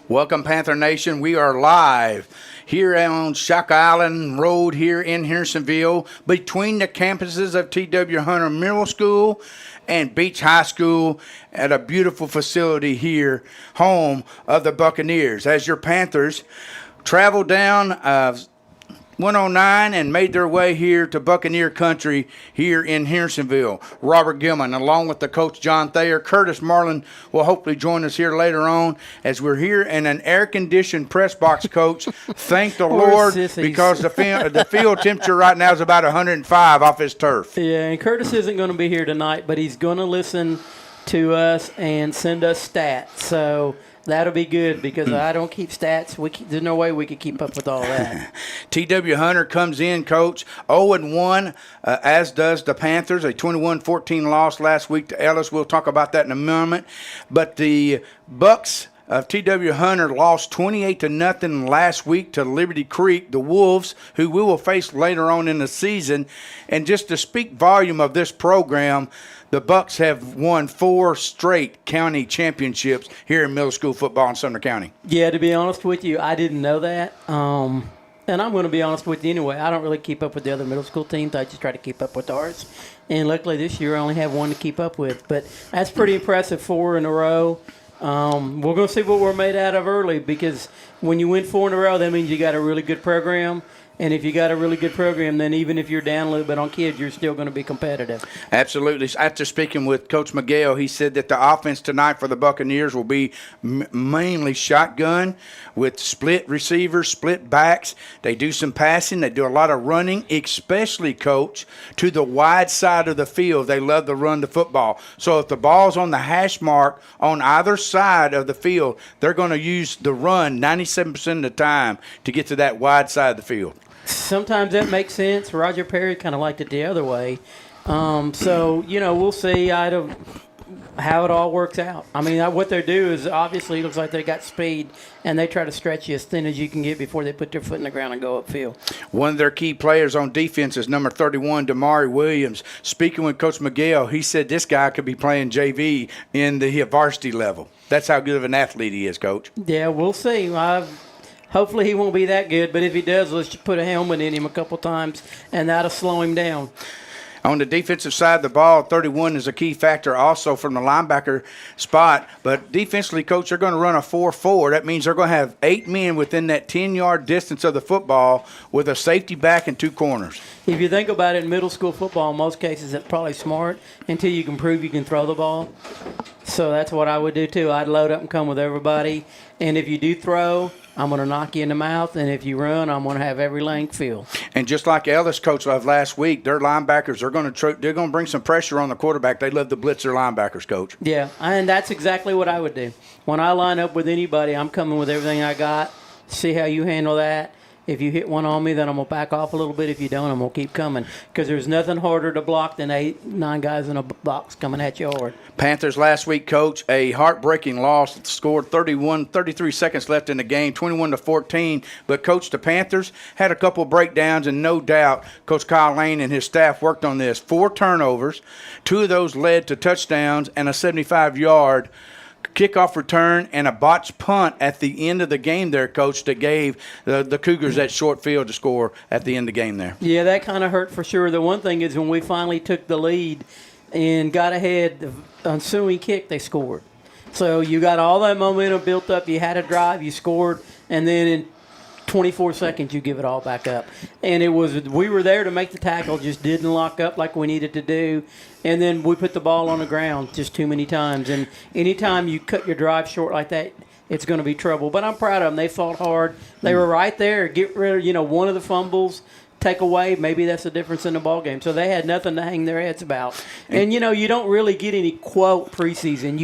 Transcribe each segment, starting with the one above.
Welcome, Panther Nation. We are live here on Shock Island Road here in Hendersonville between the campuses of T.W. Hunter Middle School and Beach High School at a beautiful facility here, home of the Buccaneers. As your Panthers travel down 109 and made their way here to Buccaneer country here in Hendersonville. Robert Gilman, along with the coach John Thayer. Curtis Marlin will hopefully join us here later on as we're here in an air-conditioned press box, Coach. Thank the Lord, because the field temperature right now is about 105 off his turf. Yeah, and Curtis isn't going to be here tonight, but he's going to listen to us and send us stats. So that'll be good because I don't keep stats. There's no way we could keep up with all that. T.W. Hunter comes in, Coach, 0-1, as does the Panthers, a 21-14 loss last week to Ellis. We'll talk about that in a moment. But the Bucks of T.W. Hunter lost 28-0 last week to Liberty Creek, the Wolves, who we will face later on in the season. And just to speak volume of this program, the Bucks have won 4 straight county championships here in middle school football in Sumner County. Yeah, to be honest with you, I didn't know that. And I'm going to be honest with you anyway. I don't really keep up with the other middle school teams. I just try to keep up with ours. And luckily this year I only have one to keep up with. But that's pretty impressive, 4 in a row. We're going to see what we're made out of early, because when you win 4 in a row, that means you got a really good program. And if you got a really good program, then even if you're down a little bit on kids, you're still going to be competitive. Absolutely. After speaking with Coach Miguel, he said that the offense tonight for the Buccaneers will be mainly shotgun with split receivers, split backs. They do some passing. They do a lot of running, especially, Coach, to the wide side of the field. They love to run the football. So if the ball's on the hash mark on either side of the field, they're going to use the run 97% of the time to get to that wide side of the field. Sometimes that makes sense. Roger Perry kind of liked it the other way. So, we'll see how it all works out. I mean, what they do is obviously it looks like they got speed, and they try to stretch you as thin as you can get before they put their foot in the ground and go upfield. One of their key players on defense is number 31, Damari Williams. Speaking with Coach Miguel, he said this guy could be playing JV in the varsity level. That's how good of an athlete he is, Coach. Yeah, we'll see. Hopefully he won't be that good, but if he does, let's just put a helmet in him a couple times, and that'll slow him down. On the defensive side of the ball, 31 is a key factor also from the linebacker spot. But defensively, Coach, they're going to run a 4-4. That means they're going to have 8 men within that 10-yard distance of the football with a safety back and 2 corners. If you think about it, in middle school football, in most cases, it's probably smart until you can prove you can throw the ball. So that's what I would do, too. I'd load up and come with everybody. And if you do throw, I'm going to knock you in the mouth, and if you run, I'm going to have every lane filled. And just like Ellis, Coach, of last week, their linebackers are going to bring some pressure on the quarterback. They love to blitz their linebackers, Coach. Yeah, and that's exactly what I would do. When I line up with anybody, I'm coming with everything I got. See how you handle that. If you hit one on me, then I'm going to back off a little bit. If you don't, I'm going to keep coming, because there's nothing harder to block than 8-9 guys in a box coming at you hard. Panthers last week, Coach, a heartbreaking loss. Scored 33 seconds left in the game, 21-14. But, Coach, the Panthers had a couple of breakdowns, and no doubt Coach Kyle Lane and his staff worked on this. 4 turnovers, 2 of those led to touchdowns and a 75-yard kickoff return and a botched punt at the end of the game there, Coach, that gave the Cougars that short field to score at the end of the game there. Yeah, that kind of hurt for sure. The one thing is when we finally took the lead and got ahead, the ensuing kick, they scored. So you got all that momentum built up. You had a drive, you scored, and then in 24 seconds you give it all back up. And we were there to make the tackle, just didn't lock up like we needed to do. And then we put the ball on the ground just too many times. And anytime you cut your drive short like that, it's going to be trouble. But I'm proud of them. They fought hard. They were right there. Get rid of, one of the fumbles, take away. Maybe that's the difference in the ball game. So they had nothing to hang their heads about. And, you don't really get any quote preseason.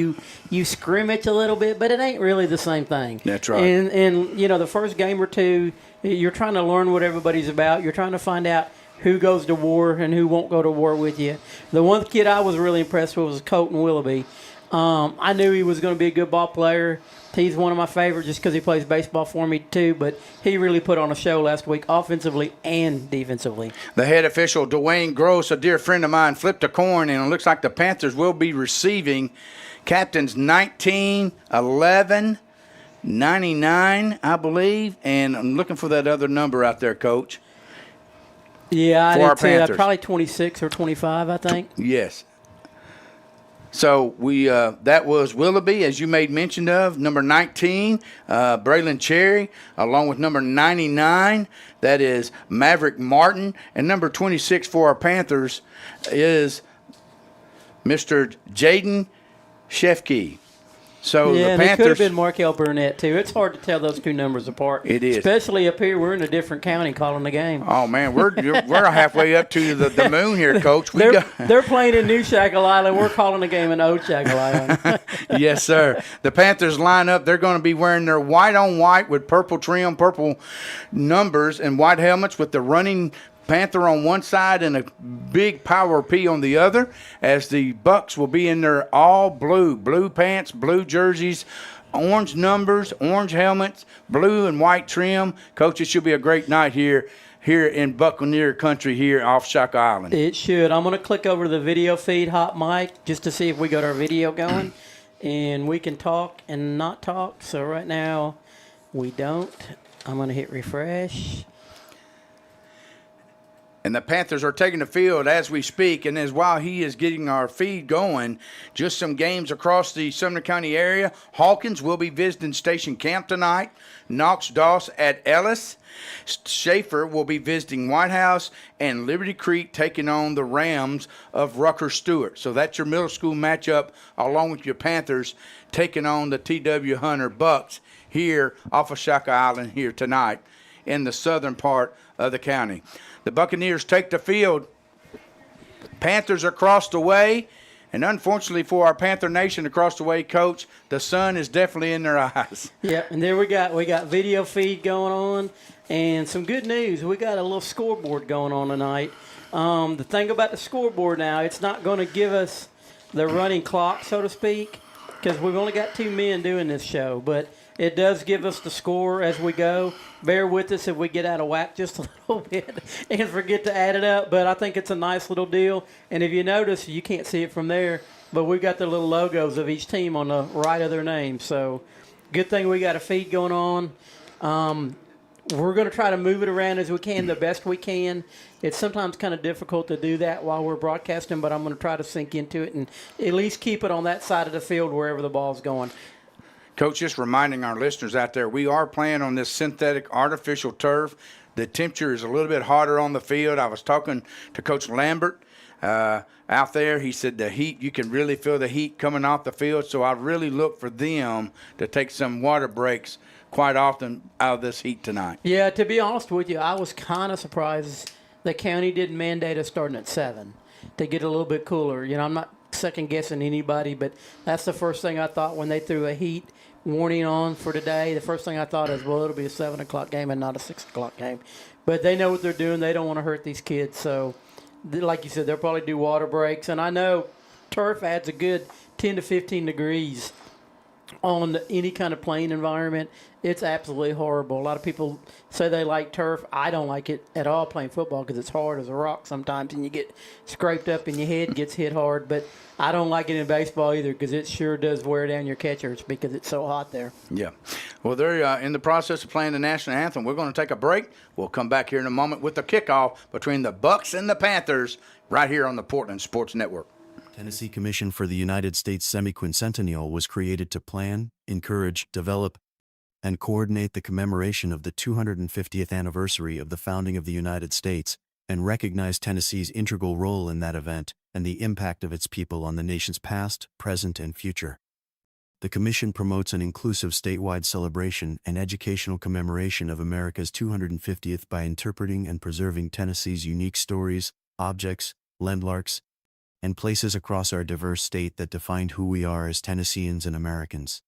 You scrimmage a little bit, but it ain't really the same thing. That's right. And the first game or two, you're trying to learn what everybody's about. You're trying to find out who goes to war and who won't go to war with you. The one kid I was really impressed with was Colton Willoughby. I knew he was going to be a good ball player. He's one of my favorites just because he plays baseball for me too, but he really put on a show last week offensively and defensively. The head official, Dwayne Gross, a dear friend of mine, flipped a coin, and it looks like the Panthers will be receiving captains 19, 11, 99, I believe, and I'm looking for that other number out there, Coach. Yeah, I For our did too. Panthers. Probably 26 or 25, I think. Yes. So we that was Willoughby, as you made mention of. Number 19, Braylon Cherry, along with number 99, that is Maverick Martin, and number 26 for our Panthers is Mr. Jaden Shefke. So Yeah, the and it could have Panthers. been Markel Burnett, too. It's hard to tell those two numbers apart. It is. Especially up here. We're in a different county calling the game. Oh man, we're halfway up to the moon here, Coach. They're playing in New Shackle Island. We're calling the game in Old Shackle Island. Yes, sir. The Panthers line up. They're going to be wearing their white on white with purple trim, purple numbers, and white helmets with the running Panther on one side and a big Power P on the other, as the Bucks will be in their all blue pants, blue jerseys, orange numbers, orange helmets, blue and white trim. Coach, it should be a great night here in Buccaneer country here off Shock Island. It should. I'm going to click over to the video feed, hot mic, just to see if we got our video going. And we can talk and not talk. So right now, we don't. I'm going to hit refresh. And the Panthers are taking the field as we speak. And as while he is getting our feed going, just some games across the Sumner County area. Hawkins will be visiting Station Camp tonight. Knox Doss at Ellis. Schaefer will be visiting White House. And Liberty Creek taking on the Rams of Rucker Stewart. So that's your middle school matchup along with your Panthers taking on the T.W. Hunter Bucks here off of Shaka Island here tonight in the southern part of the county. The Buccaneers take the field. Panthers are across the way. And unfortunately for our Panther Nation across the way, Coach, the sun is definitely in their eyes. Yeah, and there we got video feed going on. And some good news. We got a little scoreboard going on tonight. The thing about the scoreboard now, it's not going to give us the running clock, so to speak, because we've only got 2 men doing this show. But it does give us the score as we go. Bear with us if we get out of whack just a little bit and forget to add it up. But I think it's a nice little deal. And if you notice, you can't see it from there, but we've got the little logos of each team on the right of their name. So good thing we got a feed going on. We're going to try to move it around as we can, the best we can. It's sometimes kind of difficult to do that while we're broadcasting, but I'm going to try to sink into it and at least keep it on that side of the field wherever the ball's going. Coach, just reminding our listeners out there, we are playing on this synthetic artificial turf. The temperature is a little bit hotter on the field. I was talking to Coach Lambert out there. He said the heat, you can really feel the heat coming off the field. So I really look for them to take some water breaks quite often out of this heat tonight. Yeah, to be honest with you, I was kind of surprised the county didn't mandate us starting at 7 to get a little bit cooler. You know, I'm not second-guessing anybody, but that's the first thing I thought when they threw a heat warning on for today. The first thing I thought is, well, it'll be a 7 o'clock game and not a 6 o'clock game. But they know what they're doing. They don't want to hurt these kids. So, like you said, they'll probably do water breaks. And I know turf adds a good 10 to 15 degrees on any kind of playing environment. It's absolutely horrible. A lot of people say they like turf. I don't like it at all playing football because it's hard as a rock sometimes, and you get scraped up in your head, gets hit hard. But I don't like it in baseball either because it sure does wear down your catchers because it's so hot there. Yeah. Well, they're in the process of playing the national anthem. We're going to take a break. We'll come back here in a moment with the kickoff between the Bucks and the Panthers right here on the Portland Sports Network. Tennessee Commission for the United States Semiquincentennial was created to plan, encourage, develop, and coordinate the commemoration of the 250th anniversary of the founding of the United States, and recognize Tennessee's integral role in that event and the impact of its people on the nation's past, present, and future. The Commission promotes an inclusive statewide celebration and educational commemoration of America's 250th by interpreting and preserving Tennessee's unique stories, objects, landmarks, and places across our diverse state that defined who we are as Tennesseans and Americans.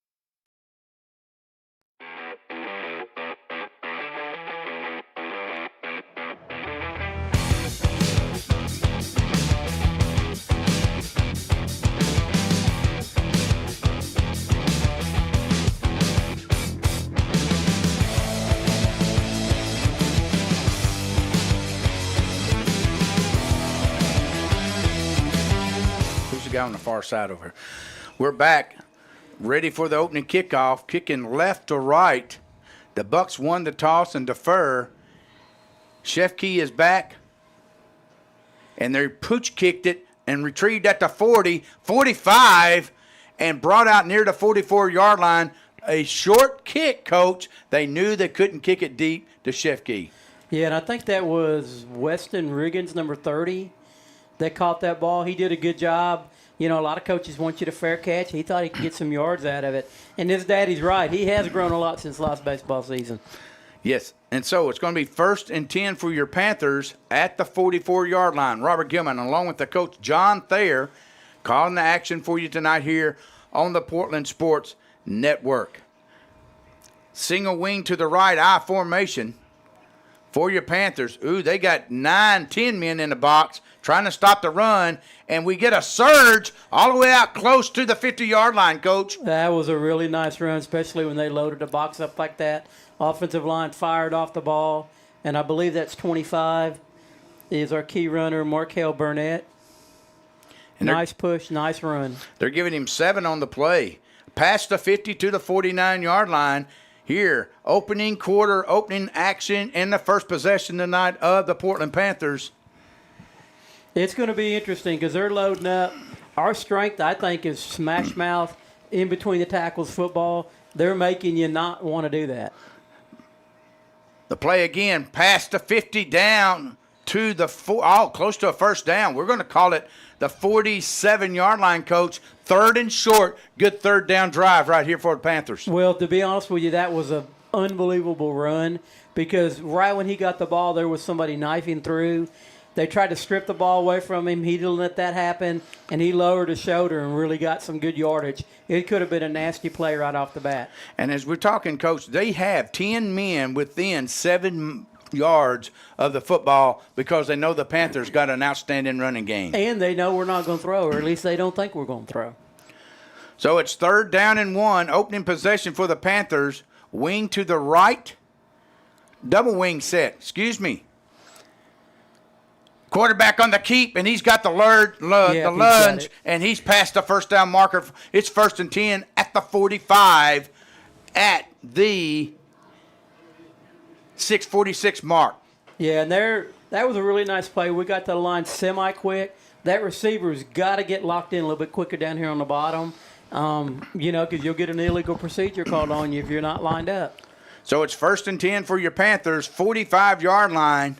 Guy on the far side over here. We're back ready for the opening kickoff, kicking left to right. The Bucks won the toss and defer. Shefke is back, and they pooch kicked it and retrieved at the 40, 45, and brought out near the 44-yard line. A short kick, Coach. They knew they couldn't kick it deep to Shefke. Yeah, and I think that was Weston Riggins, number 30, that caught that ball. He did a good job. You know, a lot of coaches want you to fair catch. He thought he could get some yards out of it. And his daddy's right. He has grown a lot since last baseball season. Yes, and so it's going to be 1st and 10 for your Panthers at the 44-yard line. Robert Gilman, along with the coach John Thayer, calling the action for you tonight here on the Portland Sports Network. Single wing to the right, I formation for your Panthers. Ooh, they got 9, 10 men in the box trying to stop the run, and we get a surge all the way out close to the 50-yard line, Coach. That was a really nice run, especially when they loaded the box up like that. Offensive line fired off the ball, and I believe that's 25 is our key runner, Markel Burnett. And nice push, nice run. They're giving him 7 on the play. Past the 50 to the 49-yard line. Here, opening quarter, opening action in the first possession tonight of the Portland Panthers. It's going to be interesting because they're loading up. Our strength, I think, is smash mouth in between the tackles football. They're making you not want to do that. The play again, past the 50 down to the close to a first down. We're going to call it the 47-yard line, Coach. 3rd and short. Good third down drive right here for the Panthers. Well, to be honest with you, that was an unbelievable run because right when he got the ball, there was somebody knifing through. They tried to strip the ball away from him. He didn't let that happen, and he lowered his shoulder and really got some good yardage. It could have been a nasty play right off the bat. And as we're talking, Coach, they have 10 men within 7 yards of the football because they know the Panthers got an outstanding running game. And they know we're not going to throw, or at least they don't think we're going to throw. So it's 3rd down and 1, opening possession for the Panthers. Wing to the right. Double wing set, Quarterback on the keep, and he's got the lunge, and he's past the first down marker. It's 1st and 10 at the 45 at the 6:46 mark. Yeah, and that was a really nice play. We got to the line semi-quick. That receiver's got to get locked in a little bit quicker down here on the bottom, because you'll get an illegal procedure called on you if you're not lined up. So it's 1st and 10 for your Panthers, 45-yard line.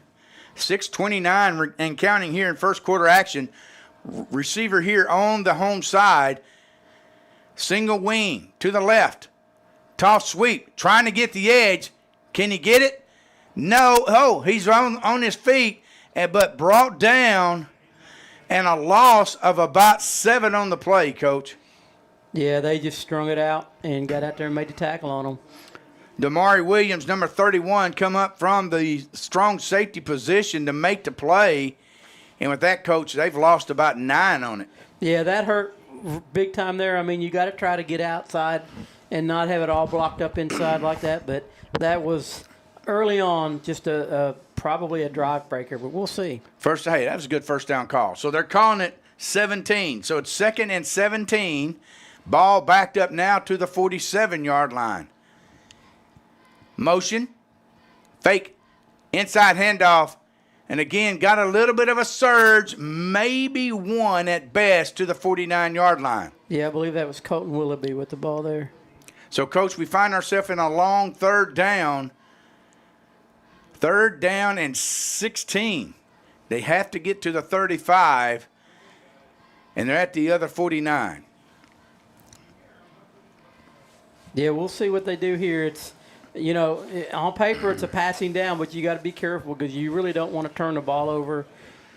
6:29 and counting here in first quarter action. Receiver here on the home side. Single wing to the left. Toss sweep. Trying to get the edge. Can he get it? No. Oh, he's on his feet, but brought down, and a loss of about 7 on the play, Coach. Yeah, they just strung it out and got out there and made the tackle on them. Damari Williams, number 31, come up from the strong safety position to make the play. And with that, Coach, they've lost about 9 on it. Yeah, that hurt big time there. I mean, you got to try to get outside and not have it all blocked up inside like that. But that was early on just probably a drive breaker, but we'll see. That was a good first down call. So they're calling it 17. So it's 2nd and 17. Ball backed up now to the 47-yard line. Motion, fake, inside handoff, and again got a little bit of a surge, maybe 1 at best to the 49-yard line. Yeah, I believe that was Colton Willoughby with the ball there. So, Coach, we find ourselves in a long 3rd down. 3rd down and 16. They have to get to the 35, and they're at the other 49. Yeah, we'll see what they do here. It's on paper it's a passing down, but you got to be careful because you really don't want to turn the ball over,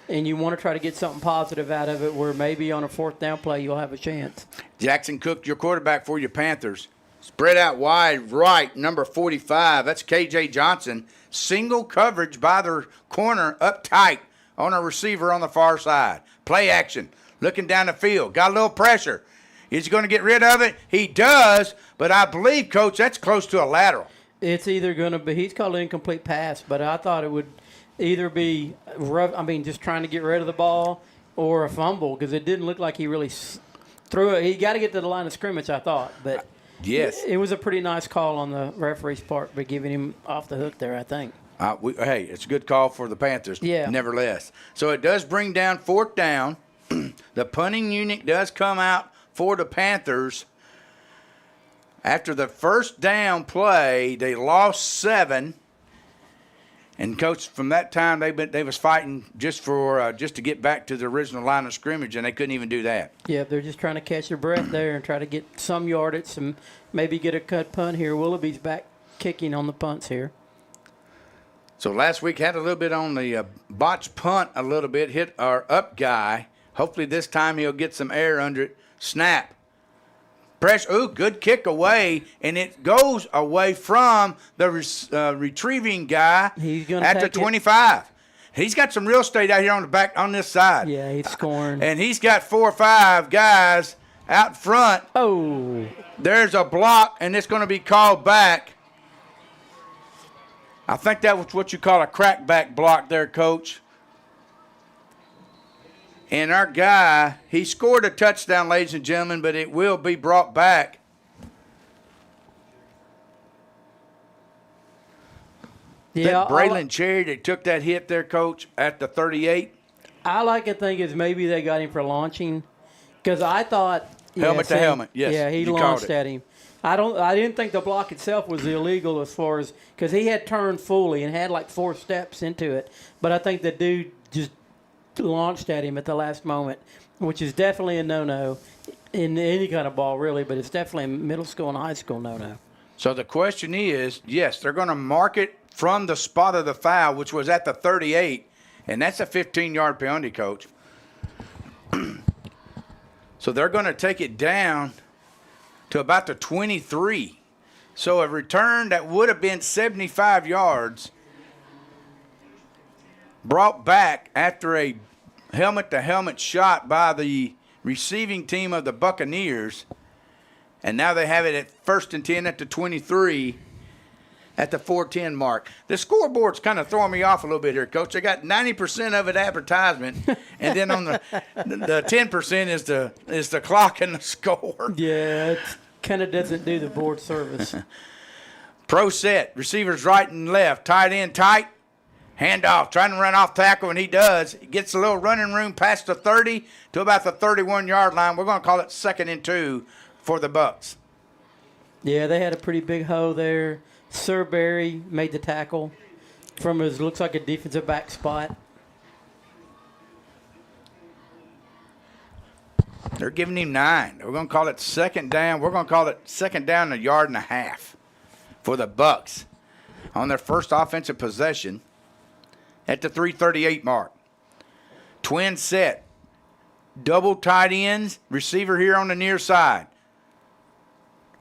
and you want to try to get something positive out of it where maybe on a 4th down play you'll have a chance. Jackson Cook, your quarterback for your Panthers. Spread out wide right, number 45. That's K.J. Johnson. Single coverage by the corner up tight on a receiver on the far side. Play action. Looking down the field. Got a little pressure. Is he going to get rid of it? He does, but I believe, Coach, that's close to a lateral. It's either going to be, he's called an incomplete pass, but I thought it would either be, just trying to get rid of the ball or a fumble because it didn't look like he really threw it. He got to get to the line of scrimmage, I thought, but Yes. it was a pretty nice call on the referee's part by giving him off the hook there, I think. Hey, it's a good call for the Panthers. Yeah. Nevertheless, so it does bring down 4th down. The punting unit does come out for the Panthers. After the first down play, they lost 7. And coach, from that time they was fighting just to get back to the original line of scrimmage, and they couldn't even do that. Yeah, they're just trying to catch their breath there and try to get some yardage and maybe get a cut punt here. Willoughby's back kicking on the punts here. So last week had a little bit on the botch punt, a little bit hit our up guy. Hopefully this time he'll get some air under it. Snap. Press. Ooh, good kick away, and it goes away from the retrieving guy He's gonna at the take it. 25. He's got some real estate out here on the back on this side. Yeah, he's scoring. And he's got 4 or 5 guys out front. Oh, There's a block, and it's going to be called back. I think that was what you call a crackback block there, Coach. And our guy, he scored a touchdown, ladies and gentlemen, but it will be brought back. yeah. That Braylon Cherry that took that hit there, Coach, at the 38. I like to think is maybe they got him for launching, because I thought Helmet to helmet, yes, Yeah, he you called launched it. at him. I didn't think the block itself was illegal as far as because he had turned fully and had like 4 steps into it, but I think the dude just launched at him at the last moment, which is definitely a no-no in any kind of ball really, but it's definitely a middle school and high school no-no. So the question is, yes, they're going to mark it from the spot of the foul, which was at the 38, and that's a 15-yard penalty, Coach. So they're going to take it down to about the 23. So a return that would have been 75 yards brought back after a helmet-to-helmet shot by the receiving team of the Buccaneers. And now they have it at 1st and 10 at the 23 at the 4:10 mark. The scoreboard's kind of throwing me off a little bit here, Coach. I got 90% of it advertisement, and then on the 10% is the clock and the score. Yeah, it kind of doesn't do the board service. Pro set, receivers right and left, tight end tight, hand off, trying to run off tackle, and he does. He gets a little running room past the 30 to about the 31-yard line. We're going to call it 2nd and 2 for the Bucks. Yeah, they had a pretty big hoe there. Sir Barry made the tackle from his looks like a defensive back spot. They're giving him 9. We're going to call it 2nd down. We're going to call it 2nd down, 1.5 yards for the Bucks on their first offensive possession at the 3:38 mark. Twin set, double tight ends, receiver here on the near side.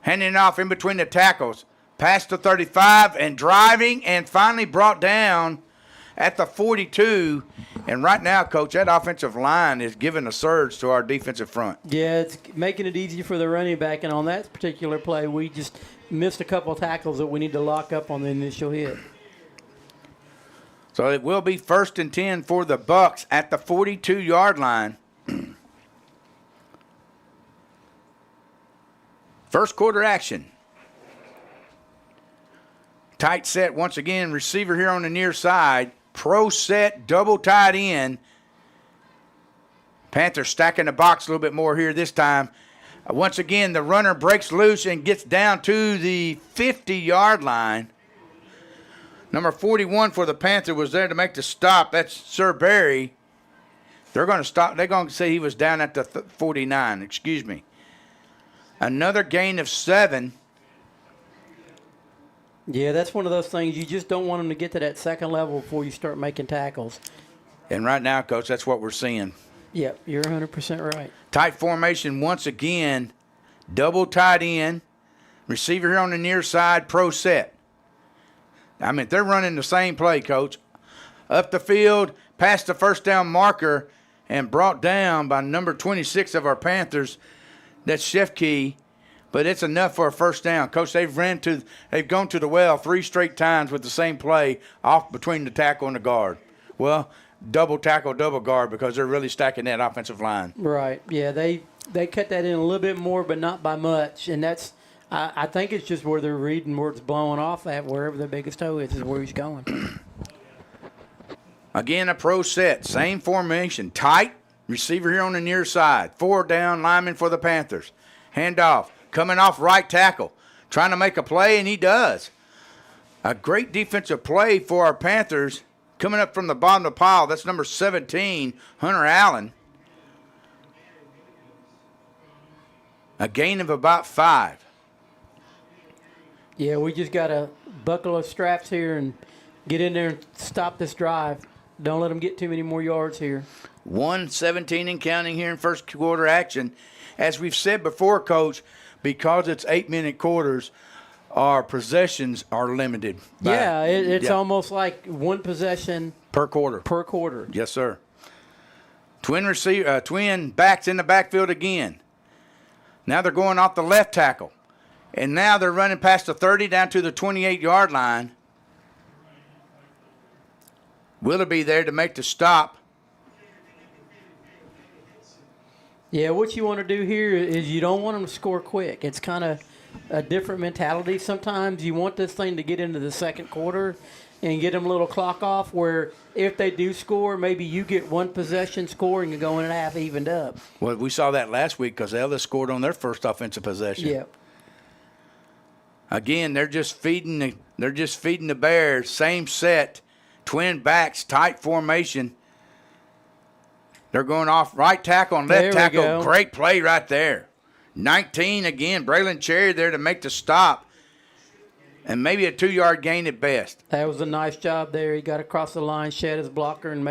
Handing it off in between the tackles. Past the 35 and driving and finally brought down at the 42. And right now, Coach, that offensive line is giving a surge to our defensive front. Yeah, it's making it easy for the running back. And on that particular play, we just missed a couple of tackles that we need to lock up on the initial hit. So it will be 1st and 10 for the Bucks at the 42-yard line. First quarter action. Tight set once again. Receiver here on the near side. Pro set, double tight end. Panthers stacking the box a little bit more here this time. Once again, the runner breaks loose and gets down to the 50-yard line. Number 41 for the Panther was there to make the stop. That's Sir Barry. They're going to stop. They're going to say he was down at the 49. Excuse me. Another gain of 7. Yeah, that's one of those things. You just don't want them to get to that second level before you start making tackles. And right now, Coach, that's what we're seeing. Yep, you're 100% right. Tight formation once again. Double tight end. Receiver here on the near side, pro set. I mean, they're running the same play, Coach. Up the field, past the first down marker, and brought down by number 26 of our Panthers. That's Shefkey. But it's enough for a first down. Coach, they've gone to the well 3 straight times with the same play off between the tackle and the guard. Well, double tackle, double guard because they're really stacking that offensive line. Right. Yeah, they they cut that in a little bit more, but not by much. And that's, I think it's just where they're reading where it's blowing off at, wherever the biggest toe is where he's going. Again, a pro set, same formation, tight, receiver here on the near side, 4 down, lineman for the Panthers. Handoff, coming off right tackle, trying to make a play, and he does. A great defensive play for our Panthers. Coming up from the bottom of the pile, that's number 17, Hunter Allen. A gain of about 5. Yeah, we just got to buckle our straps here and get in there and stop this drive. Don't let them get too many more yards here. 1:17 and counting here in first quarter action. As we've said before, Coach, because it's 8-minute quarters, our possessions are limited. It's almost like one possession per quarter. per quarter. Yes, sir. Twin backs in the backfield again. Now they're going off the left tackle. And now they're running past the 30 down to the 28-yard line. Willoughby there to make the stop. Yeah, what you want to do here is you don't want them to score quick. It's kind of a different mentality. Sometimes you want this thing to get into the second quarter and get them a little clock off where if they do score, maybe you get one possession scoring and going and a half evened up. Well, we saw that last week because Ellis scored on their first offensive possession. Yeah. Again, they're just feeding the Bears. Same set, twin backs, tight formation. They're going off right tackle and left There we tackle. go. Great play right there. 19 again. Braylon Cherry there to make the stop. And maybe a 2-yard gain at best. That was a nice job there. He got across the line, shed his blocker, and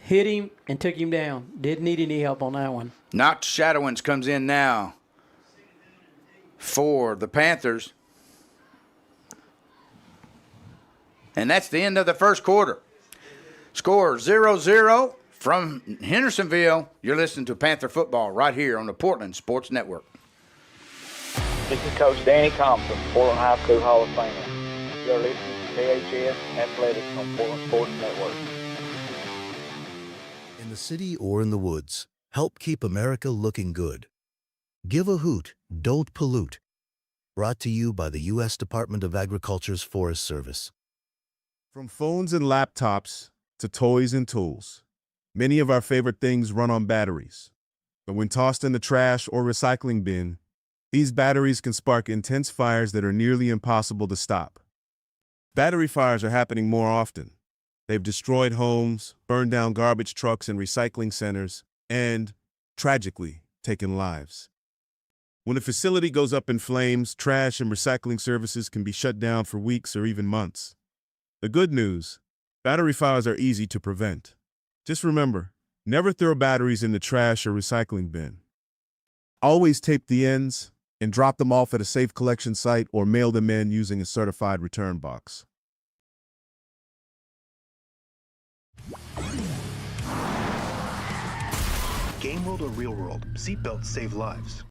hit him and took him down. Didn't need any help on that one. Knox Shadowins comes in now for the Panthers. And that's the end of the first quarter. Score 0-0 from Hendersonville. You're listening to Panther football right here on the Portland Sports Network. This is Coach Danny Compton, Portland High School Hall of Famer. You're listening to KHS Athletics on Portland Sports Network. In the city or in the woods, help keep America looking good. Give a hoot, don't pollute. Brought to you by the U.S. Department of Agriculture's Forest Service. From phones and laptops to toys and tools, many of our favorite things run on batteries. But when tossed in the trash or recycling bin, these batteries can spark intense fires that are nearly impossible to stop. Battery fires are happening more often. They've destroyed homes, burned down garbage trucks and recycling centers, and, tragically, taken lives. When a facility goes up in flames, trash and recycling services can be shut down for weeks or even months. The good news, battery fires are easy to prevent. Just remember, never throw batteries in the trash or recycling bin. Always tape the ends and drop them off at a safe collection site or mail them in using a certified return box. Game world or real world, seatbelts save lives.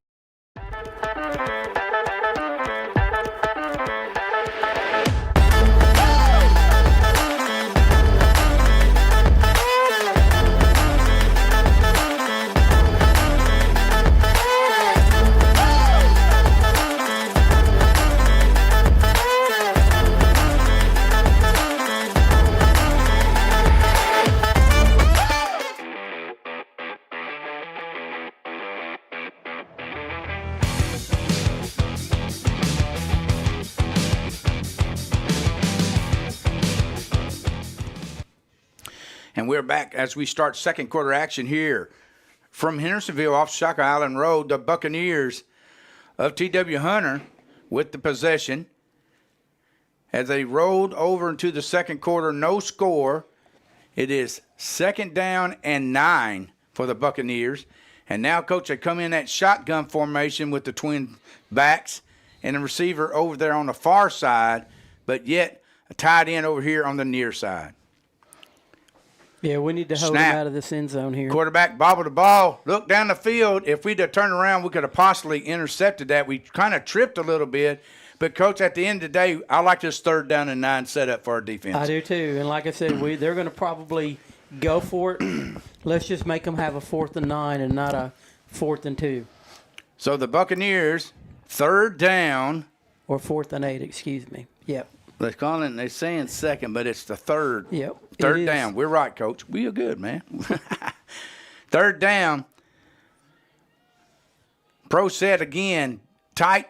And we're back as we start second quarter action here from Hendersonville off Shaka Island Road. The Buccaneers of T.W. Hunter with the possession as they rolled over into the second quarter. No score. It is 2nd down and 9 for the Buccaneers. And now, Coach, they come in that shotgun formation with the twin backs and the receiver over there on the far side, but yet a tight end over here on the near side. Yeah, we need to hold Snap. him out of this end zone here. Quarterback bobbled the ball, looked down the field. If we'd have turned around, we could have possibly intercepted that. We kind of tripped a little bit. But, Coach, at the end of the day, I like this 3rd down and 9 setup for our defense. I do too. And like I said, they're going to probably go for it. Let's just make them have a 4th and 9 and not a 4th and 2. So the Buccaneers, 3rd down. Or 4th and 8, excuse me. Yep. They're saying second, but it's the 3rd. Yep. it 3rd is. down. We're right, Coach. We are good, man. 3rd down. Pro set again. Tight,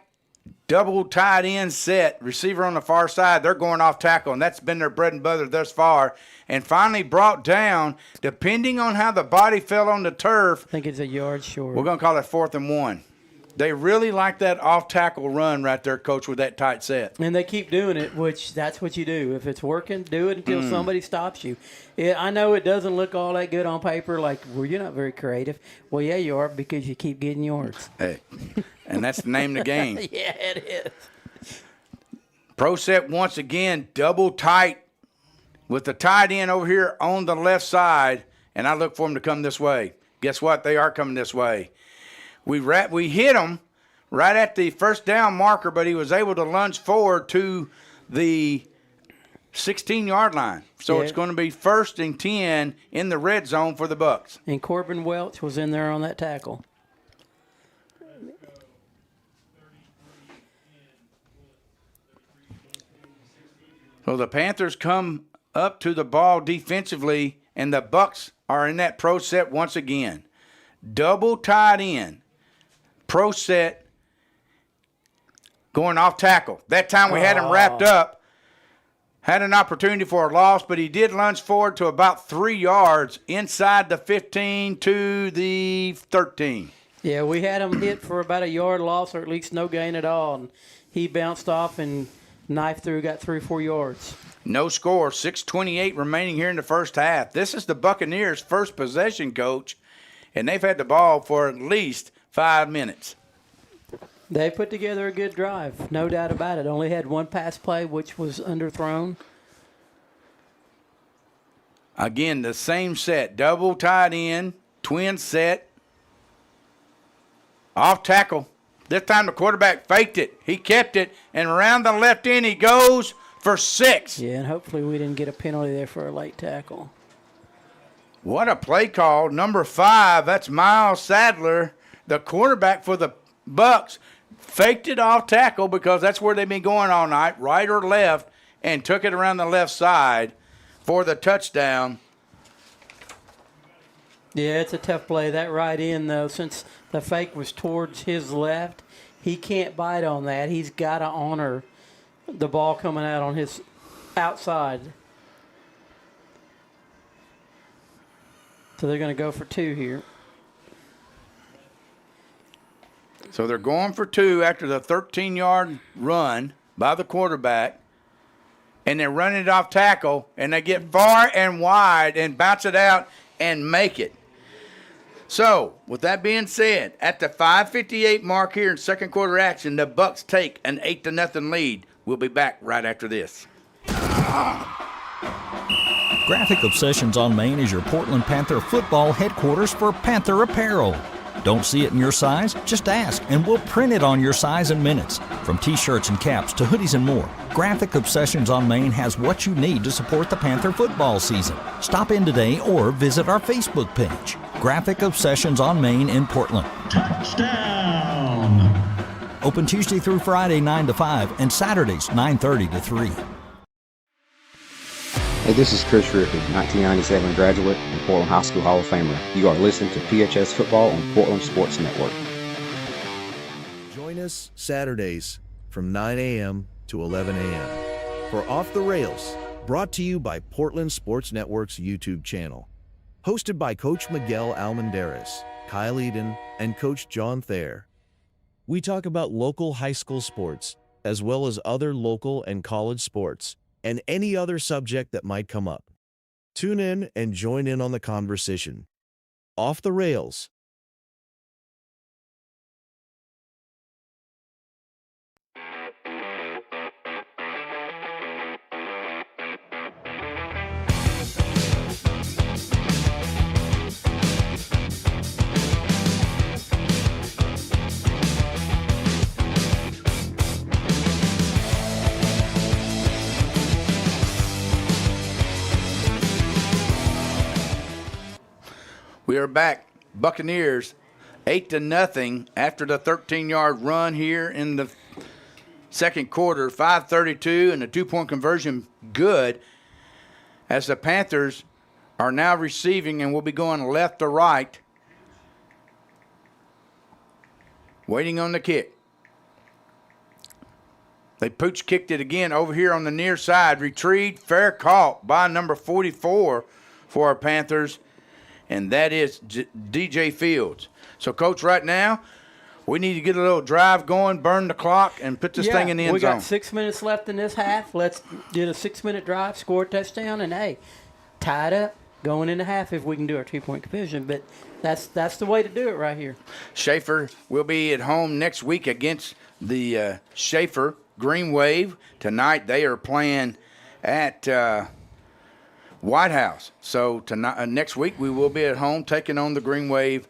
double tight end set. Receiver on the far side. They're going off tackle, and that's been their bread and butter thus far. And finally brought down, depending on how the body fell on the turf, I think it's a yard short. we're going to call it 4th and 1. They really like that off-tackle run right there, Coach, with that tight set. And they keep doing it, which that's what you do. If it's working, do it until somebody stops you. I know it doesn't look all that good on paper, like, well, you're not very creative. Well, yeah, you are, because you keep getting yours. Hey, and that's the name of the game. Yeah, it is. Pro set once again, double tight with the tight end over here on the left side, and I look for them to come this way. Guess what? They are coming this way. We hit him right at the 1st down marker, but he was able to lunge forward to the 16-yard line. So it's going to be 1st and 10 in the red zone for the Bucs. And Corbin Welch was in there on that tackle. So the Panthers come up to the ball defensively, and the Bucs are in that pro set once again. Double tight end. Pro set going off tackle. That time we had him wrapped up. Had an opportunity for a loss, but he did lunge forward to about 3 yards inside the 15 to the 13. Yeah, we had him hit for about a yard loss, or at least no gain at all. And he bounced off and knifed through, got 3 or 4 yards. No score, 6:28 remaining here in the first half. This is the Buccaneers' first possession, Coach, and they've had the ball for at least 5 minutes. They put together a good drive, no doubt about it. Only had one pass play, which was underthrown. Again, the same set, double tight end, twin set, off tackle. This time the quarterback faked it. He kept it, and around the left end he goes for 6. Yeah, and hopefully we didn't get a penalty there for a late tackle. What a play call. Number 5, that's Miles Sadler, the quarterback for the Bucs, faked it off tackle because that's where they've been going all night, right or left, and took it around the left side for the touchdown. Yeah, it's a tough play. That right end, though, since the fake was towards his left, he can't bite on that. He's got to honor the ball coming out on his outside. So they're going to go for 2 here. So they're going for 2 after the 13-yard run by the quarterback, and they're running it off tackle, and they get far and wide and bounce it out and make it. So, with that being said, at the 5:58 mark here in second quarter action, the Bucs take an 8-0 lead. We'll be back right after this. Graphic Obsessions on Main is your Portland Panther football headquarters for Panther apparel. Don't see it in your size? Just ask, and we'll print it on your size in minutes. From t-shirts and caps to hoodies and more, Graphic Obsessions on Main has what you need to support the Panther football season. Stop in today or visit our Facebook page. Graphic Obsessions on Main in Portland. Touchdown! Open Tuesday through Friday 9 to 5 and Saturdays 9:30 to 3. Hey, this is Chris Rippey, 1997 graduate and Portland High School Hall of Famer. You are listening to PHS Football on Portland Sports Network. Join us Saturdays from 9 a.m. to 11 a.m. for Off the Rails, brought to you by Portland Sports Network's YouTube channel. Hosted by Coach Miguel Almendarez, Kyle Eden, and Coach John Thayer. We talk about local high school sports, as well as other local and college sports, and any other subject that might come up. Tune in and join in on the conversation. Off the Rails. We are back. Buccaneers 8-0 after the 13-yard run here in the second quarter. 5:32 and the 2-point conversion good, as the Panthers are now receiving and will be going left to right, waiting on the kick. They pooch kicked it again over here on the near side. Retrieved, fair caught by number 44 for our Panthers, and that is DJ Fields. So, Coach, right now, we need to get a little drive going, burn the clock, and put this thing in the end we zone. got 6 minutes left in this half. Let's do a 6-minute drive, score a touchdown, and, hey, tie it up going into half if we can do our 2-point conversion. But that's the way to do it right here. Schaefer will be at home next week against the Schaefer Green Wave. Tonight they are playing at White House. So tonight, next week we will be at home taking on the Green Wave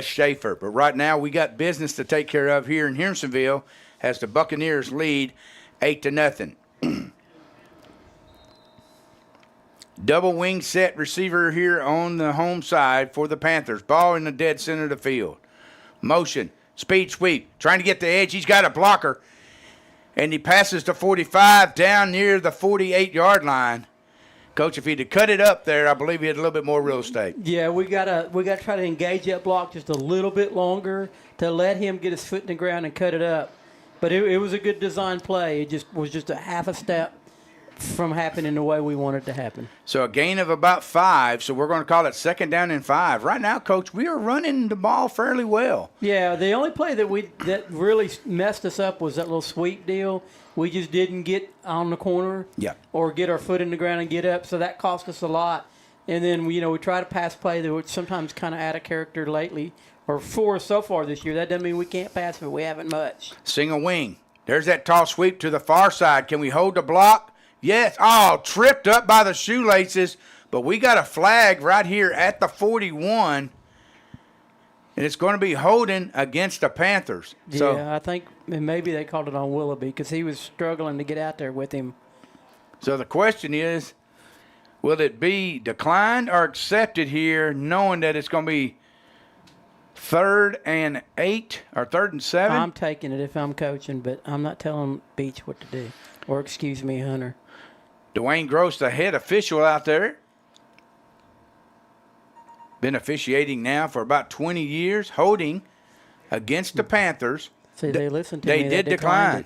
Schaefer. But right now we got business to take care of here in Hendersonville as the Buccaneers lead 8-0. Double wing set receiver here on the home side for the Panthers. Ball in the dead center of the field. Motion, speed sweep, trying to get the edge. He's got a blocker. And he passes to 45 down near the 48-yard line. Coach, if he'd have cut it up there, I believe he had a little bit more real estate. Yeah, we gotta try to engage that block just a little bit longer to let him get his foot in the ground and cut it up. But it was a good design play. It was just a half a step from happening the way we want it to happen. So a gain of about 5, so we're going to call it 2nd down and 5. Right now, Coach, we are running the ball fairly well. Yeah, the only play that really messed us up was that little sweep deal. We just didn't get on the corner or get our foot in the ground and get up, so that cost us a lot. And then, we try to pass play that would sometimes kind of out of character lately, or for us so far this year. That doesn't mean we can't pass, but we haven't much. Single wing. There's that tall sweep to the far side. Can we hold the block? Yes. Oh, tripped up by the shoelaces. But we got a flag right here at the 41. And it's going to be holding against the Panthers. So, yeah, I think maybe they called it on Willoughby because he was struggling to get out there with him. So the question is, will it be declined or accepted here, knowing that it's going to be 3rd and 8 or 3rd and 7? I'm taking it if I'm coaching, but I'm not telling Beach what to do. Or excuse me, Hunter. Dwayne Gross, the head official out there. Been officiating now for about 20 years, holding against the Panthers. See, they listened to me. They did decline.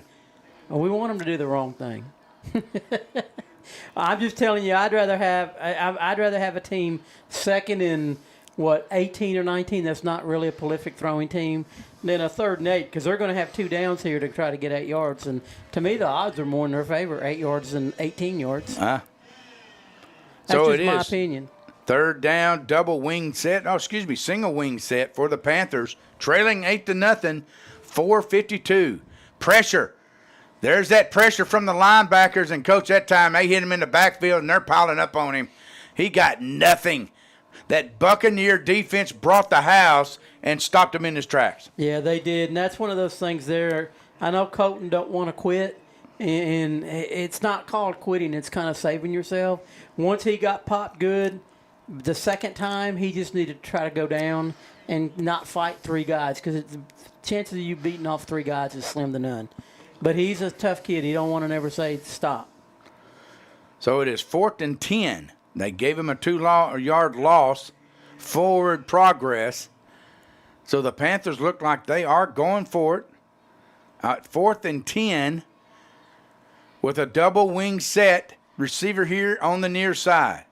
Well, we want them to do the wrong thing. I'm just telling you, I'd rather have a team second in 18 or 19. That's not really a prolific throwing team. Than a 3rd and 8 because they're going to have 2 downs here to try to get 8 yards. And to me, the odds are more in their favor: 8 yards than 18 yards. So that's it just my is. opinion. 3rd down, double wing set. Oh, excuse me, single wing set for the Panthers, trailing 8-0. 4:52. Pressure. There's that pressure from the linebackers, and Coach, that time they hit him in the backfield, and they're piling up on him. He got nothing. That Buccaneer defense brought the house and stopped him in his tracks. Yeah, they did, and that's one of those things there. I know Colton don't want to quit, and it's not called quitting. It's kind of saving yourself. Once he got popped good, the second time he just needed to try to go down and not fight 3 guys because the chances of you beating off 3 guys is slim to none. But he's a tough kid. He don't want to never say stop. So it is 4th and 10. They gave him a 2-yard loss, forward progress. So the Panthers look like they are going for it. 4th and 10 with a double wing set. Receiver here on the near side.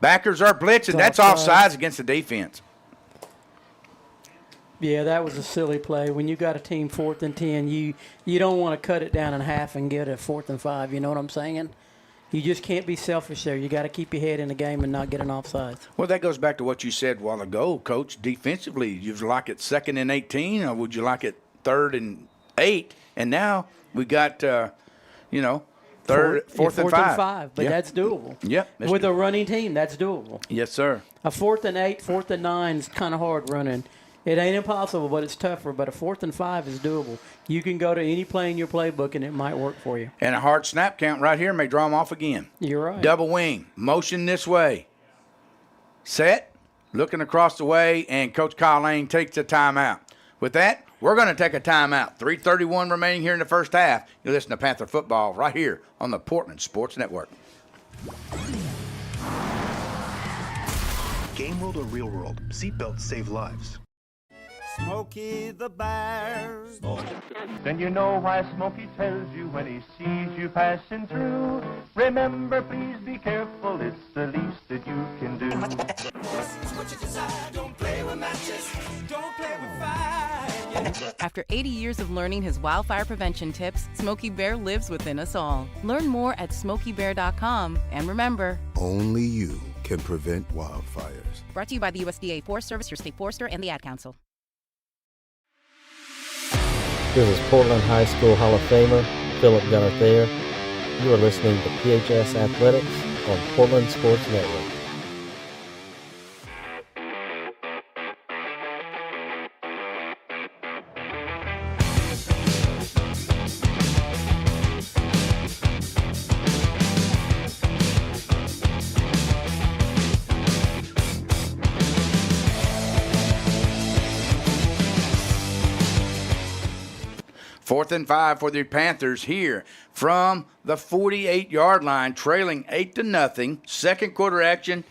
Backers are blitzing. That's offsides against the defense. Yeah, that was a silly play. When you got a team 4th and 10, you don't want to cut it down in half and get a 4th and 5. You know what I'm saying? You just can't be selfish there. You got to keep your head in the game and not get an offside. Well, that goes back to what you said a while ago, Coach. Defensively, you'd like it 2nd and 18, or would you like it 3rd and 8? And now we got, 4th and 5. But that's doable. Yep. With a running team, that's doable. Yes, sir. A 4th and 8, 4th and 9 is kind of hard running. It ain't impossible, but it's tougher. But a 4th and 5 is doable. You can go to any play in your playbook, and it might work for you. And a hard snap count right here may draw them off again. You're right. Double wing. Motion this way. Set. looking across the way, and Coach Kyle Lane takes a timeout. With that, we're going to take a timeout. 3:31 remaining here in the first half. You listen to Panther football right here on the Portland Sports Network. Game world or real world, seatbelts save lives. Smokey the Bear. Then you know why Smokey tells you when he sees you passing through. Remember, please be careful, it's the least that you can do. What you desire, don't play with matches, don't play with fire. After 80 years of learning his wildfire prevention tips, Smokey Bear lives within us all. Learn more at SmokeyBear.com, and remember, only you can prevent wildfires. Brought to you by the USDA Forest Service, your state forester, and the Ad Council. This is Portland High School Hall of Famer Philip Gunner Thayer. You are listening to PHS Athletics on Portland Sports Network. Fourth and 5 for the Panthers here from the 48-yard line, trailing 8-0. Second quarter action,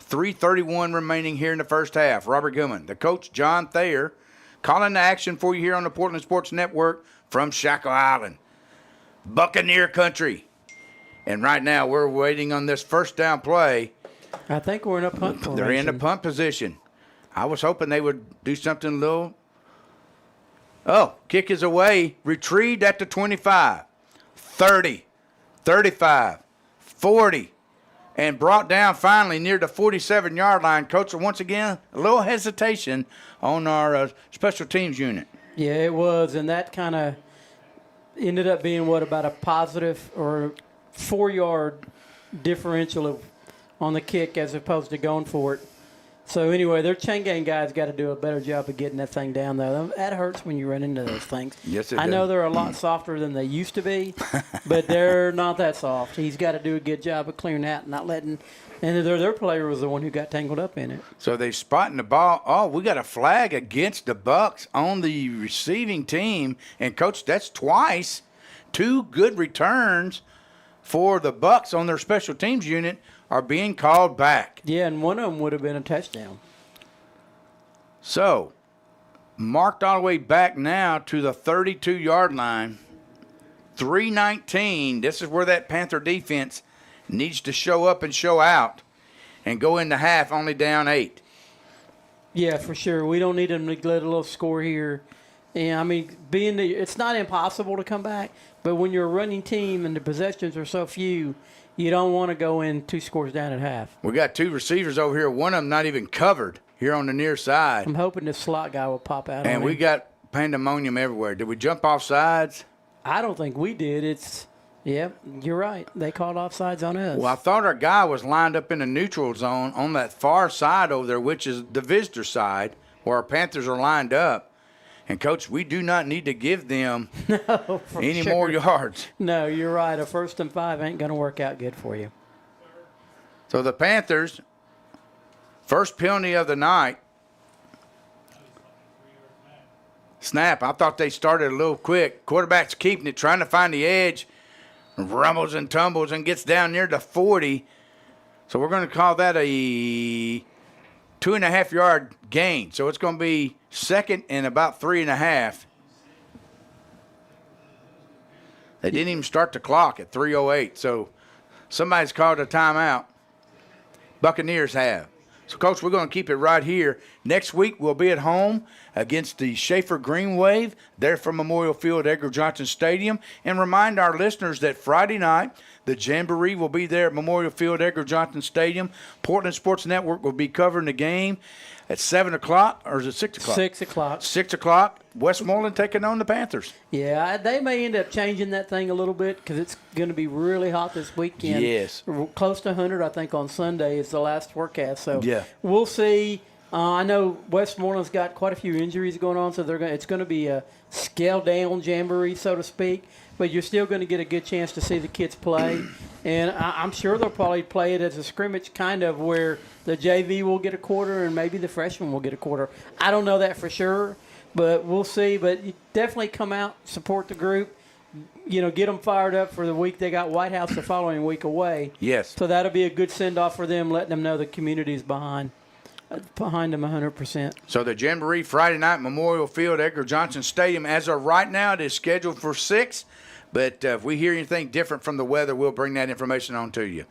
3:31 remaining here in the first half. Robert Gilman, the coach, John Thayer, calling the action for you here on the Portland Sports Network from Shackle Island, Buccaneer country. And right now we're waiting on this first down play. I think we're in a punt formation. They're in a punt position. I was hoping they would do something a little. Oh, kick is away. Retrieved at the 25, 30, 35, 40, and brought down finally near the 47-yard line. Coach, once again, a little hesitation on our special teams unit. Yeah, it was, and that kind of ended up being, about a positive or 4-yard differential on the kick as opposed to going for it. So, anyway, their chain gang guys got to do a better job of getting that thing down, though. That hurts when you run into those things. Yes, it I does. know they're a lot softer than they used to be, but they're not that soft. He's got to do a good job of clearing that and not letting – and their player was the one who got tangled up in it. So they spotting the ball. Oh, we got a flag against the Bucs on the receiving team. And, Coach, that's twice. 2 good returns for the Bucs on their special teams unit are being called back. Yeah, and one of them would have been a touchdown. So, marked all the way back now to the 32-yard line. 3:19. This is where that Panther defense needs to show up and show out and go into half only down 8. Yeah, for sure. We don't need them to let a little score here. And, I mean, it's not impossible to come back, but when you're a running team and the possessions are so few, you don't want to go in 2 scores down at half. We got 2 receivers over here. One of them not even covered here on the near side. I'm hoping this slot guy will pop out. And we got pandemonium everywhere. Did we jump off sides? I don't think we did. You're right. They called offsides on us. Well, I thought our guy was lined up in the neutral zone on that far side over there, which is the visitor side, where our Panthers are lined up. And, Coach, we do not need to give them any more yards. No, you're right. A 1st and 5 ain't going to work out good for you. So the Panthers, first penalty of the night. Snap. I thought they started a little quick. Quarterback's keeping it, trying to find the edge. Rumbles and tumbles and gets down near the 40. So we're going to call that a 2.5-yard gain. So it's going to be 2nd and about 3.5. They didn't even start the clock at 3:08. So somebody's called a timeout. Buccaneers have. So, Coach, we're going to keep it right here. Next week, we'll be at home against the Schaefer Green Wave, there from Memorial Field, Edgar Johnson Stadium. And remind our listeners that Friday night, the Jamboree will be there at Memorial Field, Edgar Johnson Stadium. Portland Sports Network will be covering the game at 7 o'clock, or is it 6 o'clock? 6 o'clock. 6 o'clock. Westmoreland taking on the Panthers. Yeah, they may end up changing that thing a little bit because it's going to be really hot this weekend. Yes. Close to 100, I think, on Sunday is the last forecast. So yeah, we'll see. I know Westmoreland's got quite a few injuries going on, so it's going to be a scaled-down jamboree, so to speak. But you're still going to get a good chance to see the kids play. And I'm sure they'll probably play it as a scrimmage, kind of where the JV will get a quarter and maybe the freshman will get a quarter. I don't know that for sure, but we'll see. But you definitely come out, support the group, get them fired up for the week. They got White House the following week away. Yes. So that'll be a good send-off for them, letting them know the community is behind them 100%. So the Jamboree Friday night, Memorial Field, Edgar Johnson Stadium. As of right now, it is scheduled for 6. But if we hear anything different from the weather, we'll bring that information on to you.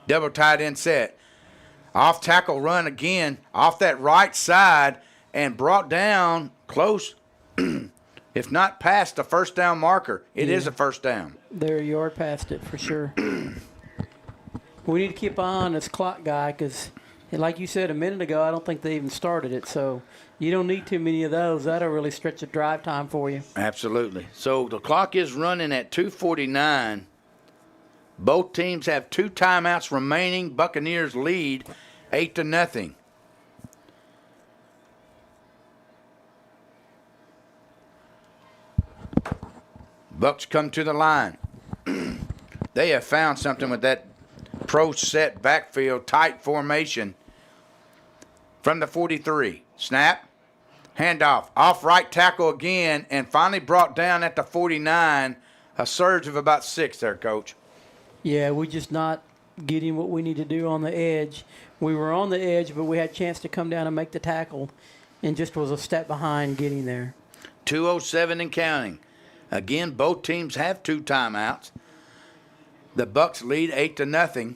Double tight end set. Off tackle run again off that right side and brought down close, if not past the first down marker. It is a first down. They're a yard past it for sure. We need to keep an eye on this clock guy because, like you said a minute ago, I don't think they even started it. So you don't need too many of those. That'll really stretch the drive time for you. Absolutely. So the clock is running at 2:49. Both teams have 2 timeouts remaining. Buccaneers lead 8-0. Bucks come to the line. They have found something with that pro set backfield tight formation from the 43. Snap. Handoff. Off right tackle again and finally brought down at the 49. A surge of about 6 there, Coach. Yeah, we're just not getting what we need to do on the edge. We were on the edge, but we had a chance to come down and make the tackle and just was a step behind getting there. 2:07 and counting. Again, both teams have 2 timeouts. The Bucks lead 8-0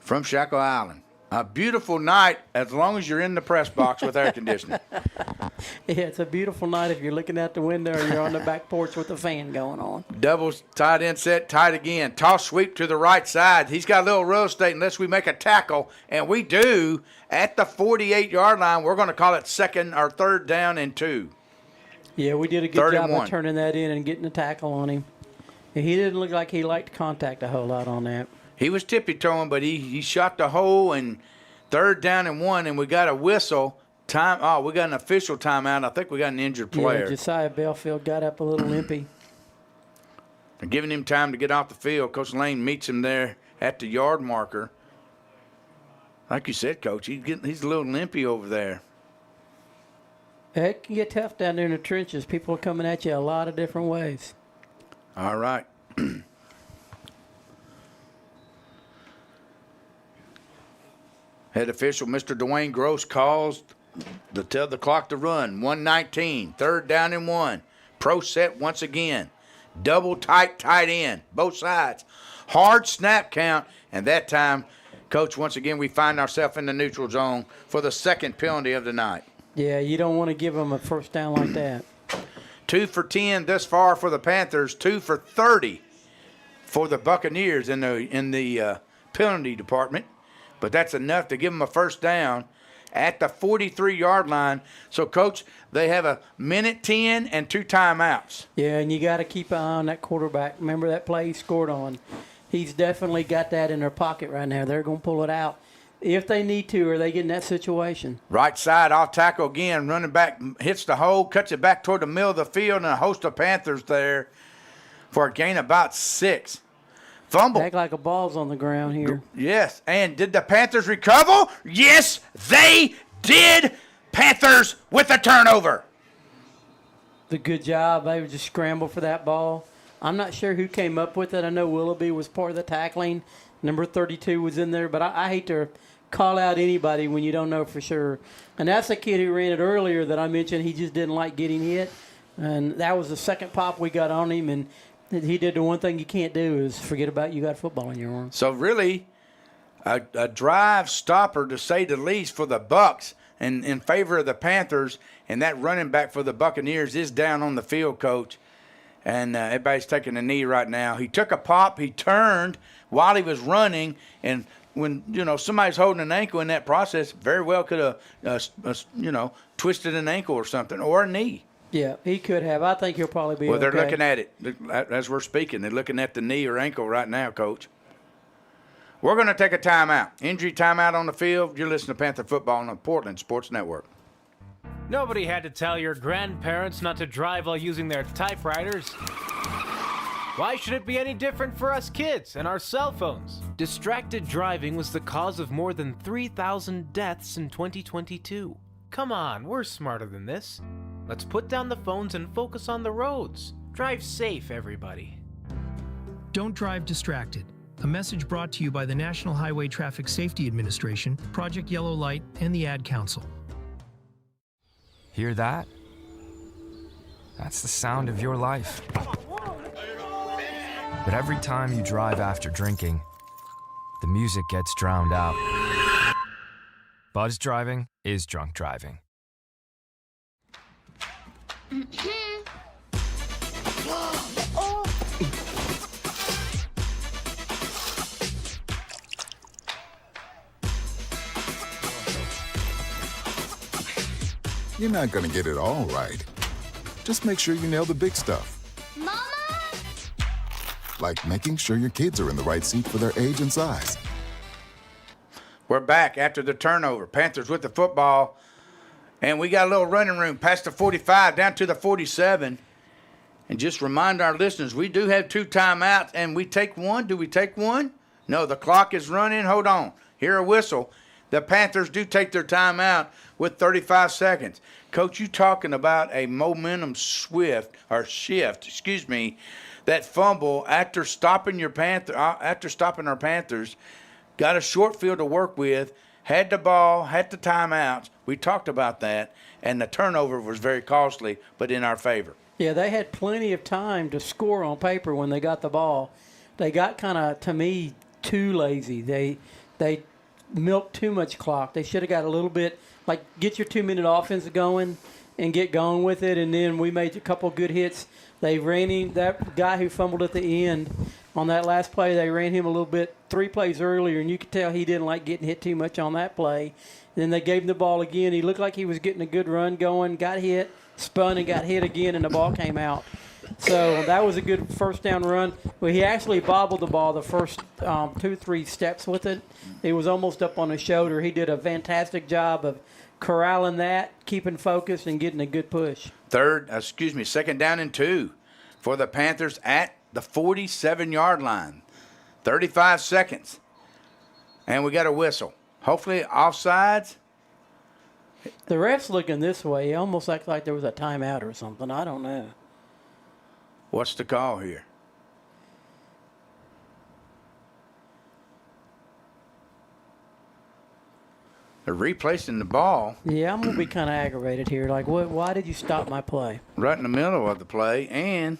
from Shackle Island. A beautiful night as long as you're in the press box with air conditioning. Yeah, it's a beautiful night if you're looking out the window or you're on the back porch with the fan going on. Double tight end set, tight again. Toss sweep to the right side. He's got a little real estate unless we make a tackle, and we do at the 48-yard line. We're going to call it 2nd or 3rd down and 2. Yeah, we did a good job of turning that in and getting a tackle on him. He didn't look like he liked contact a whole lot on that. He was tippy-toeing, but he shot the hole, and 3rd down and 1, and we got a whistle. We got an official timeout. I think we got an injured player. Yeah, Josiah Belfield got up a little limpy. They're giving him time to get off the field. Coach Lane meets him there at the yard marker. Like you said, Coach, he's a little limpy over there. It can get tough down there in the trenches. People are coming at you a lot of different ways. All right. Head official, Mr. Dwayne Gross, calls to tell the clock to run. 1:19, 3rd down and 1. Pro set once again. Double tight end, both sides. Hard snap count, and that time, Coach, once again, we find ourselves in the neutral zone for the 2nd penalty of the night. Yeah, you don't want to give them a first down like that. 2 for 10 thus far for the Panthers, 2 for 30 for the Buccaneers in the penalty department. But that's enough to give them a first down at the 43-yard line. So, Coach, they have a 1:10 and 2 timeouts. Yeah, and you got to keep an eye on that quarterback. Remember that play he scored on? He's definitely got that in their pocket right now. They're going to pull it out if they need to, or they get in that situation. Right side, off tackle again, running back, hits the hole, cuts it back toward the middle of the field, and a host of Panthers there for a gain of about 6. Fumble. Act like a ball's on the ground here. Yes, and did the Panthers recover? Yes, they did. Panthers with a turnover. The good job. They would just scramble for that ball. I'm not sure who came up with it. I know Willoughby was part of the tackling. Number 32 was in there, but I hate to call out anybody when you don't know for sure. And that's the kid who ran it earlier that I mentioned. He just didn't like getting hit. And that was the second pop we got on him, and he did the one thing you can't do is forget about you got football in your arm. So really, a drive stopper to say the least for the Bucks and in favor of the Panthers, and that running back for the Buccaneers is down on the field, Coach. And everybody's taking a knee right now. He took a pop. He turned while he was running, and when somebody's holding an ankle in that process, very well could have twisted an ankle or something, or a knee. Yeah, he could have. I think he'll probably be Well, they're okay. looking at it as we're speaking. They're looking at the knee or ankle right now, Coach. We're going to take a timeout. Injury timeout on the field. You're listening to Panther Football on the Portland Sports Network. Nobody had to tell your grandparents not to drive while using their typewriters. Why should it be any different for us kids and our cell phones? Distracted driving was the cause of more than 3,000 deaths in 2022. Come on, we're smarter than this. Let's put down the phones and focus on the roads. Drive safe, everybody. Don't drive distracted. A message brought to you by the National Highway Traffic Safety Administration, Project Yellow Light, and the Ad Council. Hear that? That's the sound of your life. But every time you drive after drinking, the music gets drowned out. Buzz driving is drunk driving. You're not gonna get it all right. Just make sure you nail the big stuff. Mama! Like making sure your kids are in the right seat for their age and size. We're back after the turnover. Panthers with the football. And we got a little running room past the 45 down to the 47. And just remind our listeners, we do have 2 timeouts, and we take one. Do we take one? No, the clock is running. Hold on. Hear a whistle. The Panthers do take their timeout with 35 seconds. Coach, you talking about a momentum shift, that fumble after stopping our Panthers, got a short field to work with, had the ball, had the timeouts. We talked about that, and the turnover was very costly, but in our favor. Yeah, they had plenty of time to score on paper when they got the ball. They got kind of, to me, too lazy. They milked too much clock. They should have got a little bit, like, get your 2-minute offense going and get going with it, and then we made a couple good hits. They ran him, that guy who fumbled at the end on that last play, they ran him a little bit 3 plays earlier, and you could tell he didn't like getting hit too much on that play. Then they gave him the ball again. He looked like he was getting a good run going, got hit, spun and got hit again, and the ball came out. So that was a good first down run. Well, he actually bobbled the ball the first 2-3 steps with it. It was almost up on his shoulder. He did a fantastic job of corralling that, keeping focused, and getting a good push. Second down and 2 for the Panthers at the 47-yard line. 35 seconds. And we got a whistle. Hopefully offsides. The ref's looking this way. It almost acts like there was a timeout or something. I don't know. What's the call here? They're replacing the ball. Yeah, I'm going to be kind of aggravated here. Like, what? Why did you stop my play? Right in the middle of the play, and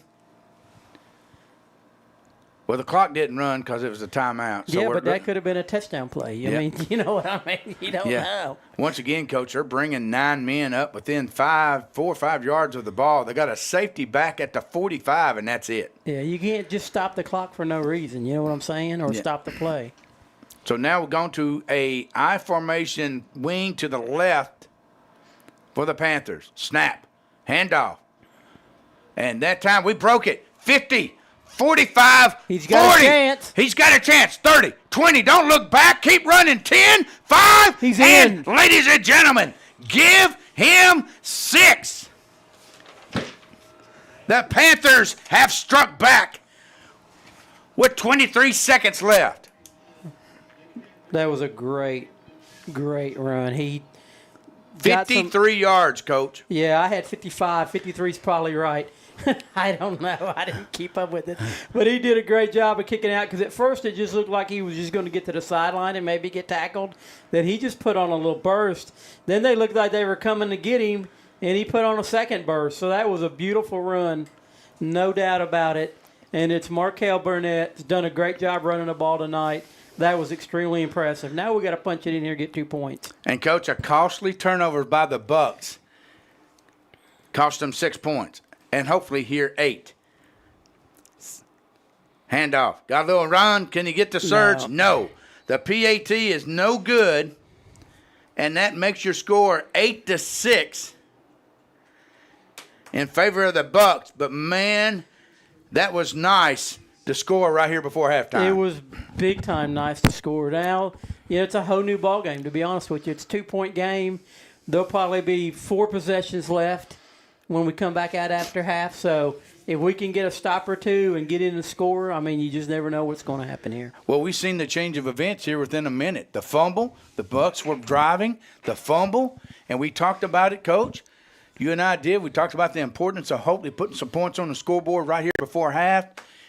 well, the clock didn't run because it was a timeout. So yeah, but that could have been a touchdown play. I mean, you know what I mean? You don't know. Once again, Coach, they're bringing 9 men up within 4 or 5 yards of the ball. They got a safety back at the 45, and that's it. Yeah, you can't just stop the clock for no reason. You know what I'm saying? Or stop the play. So now we're going to a I formation wing to the left for the Panthers. Snap. Handoff. And that time we broke it. 50. 45, He's got 40. a chance. He's got a chance. 30, 20. Don't look back. Keep running. 10, 5. He's and in. Ladies and gentlemen, give him 6. The Panthers have struck back with 23 seconds left. That was a great run. He 53 yards, Coach. Yeah, I had 55. 53 is probably right. I don't know. I didn't keep up with it. But he did a great job of kicking out because at first it just looked like he was just going to get to the sideline and maybe get tackled. Then he just put on a little burst. Then they looked like they were coming to get him, and he put on a second burst. So that was a beautiful run, no doubt about it. And it's Markel Burnett. He's done a great job running the ball tonight. That was extremely impressive. Now we got to punch it in here and get 2 points. And, Coach, a costly turnover by the Bucks cost them 6 points. And hopefully here 8. Handoff. Got a little run. Can you get the surge? No. The PAT is no good. And that makes your score 8-6 in favor of the Bucks. But, man, that was nice to score right here before halftime. It was big time nice to score. Now, it's a whole new ball game, to be honest with you. It's a 2-point game. There'll probably be 4 possessions left. when we come back out after half. So if we can get a stop or two and get in the score, I mean, you just never know what's going to happen here. Well, we've seen the change of events here within a minute. The fumble, the Bucks were driving, the fumble, and we talked about it, Coach. You and I did. We talked about the importance of hopefully putting some points on the scoreboard right here before half,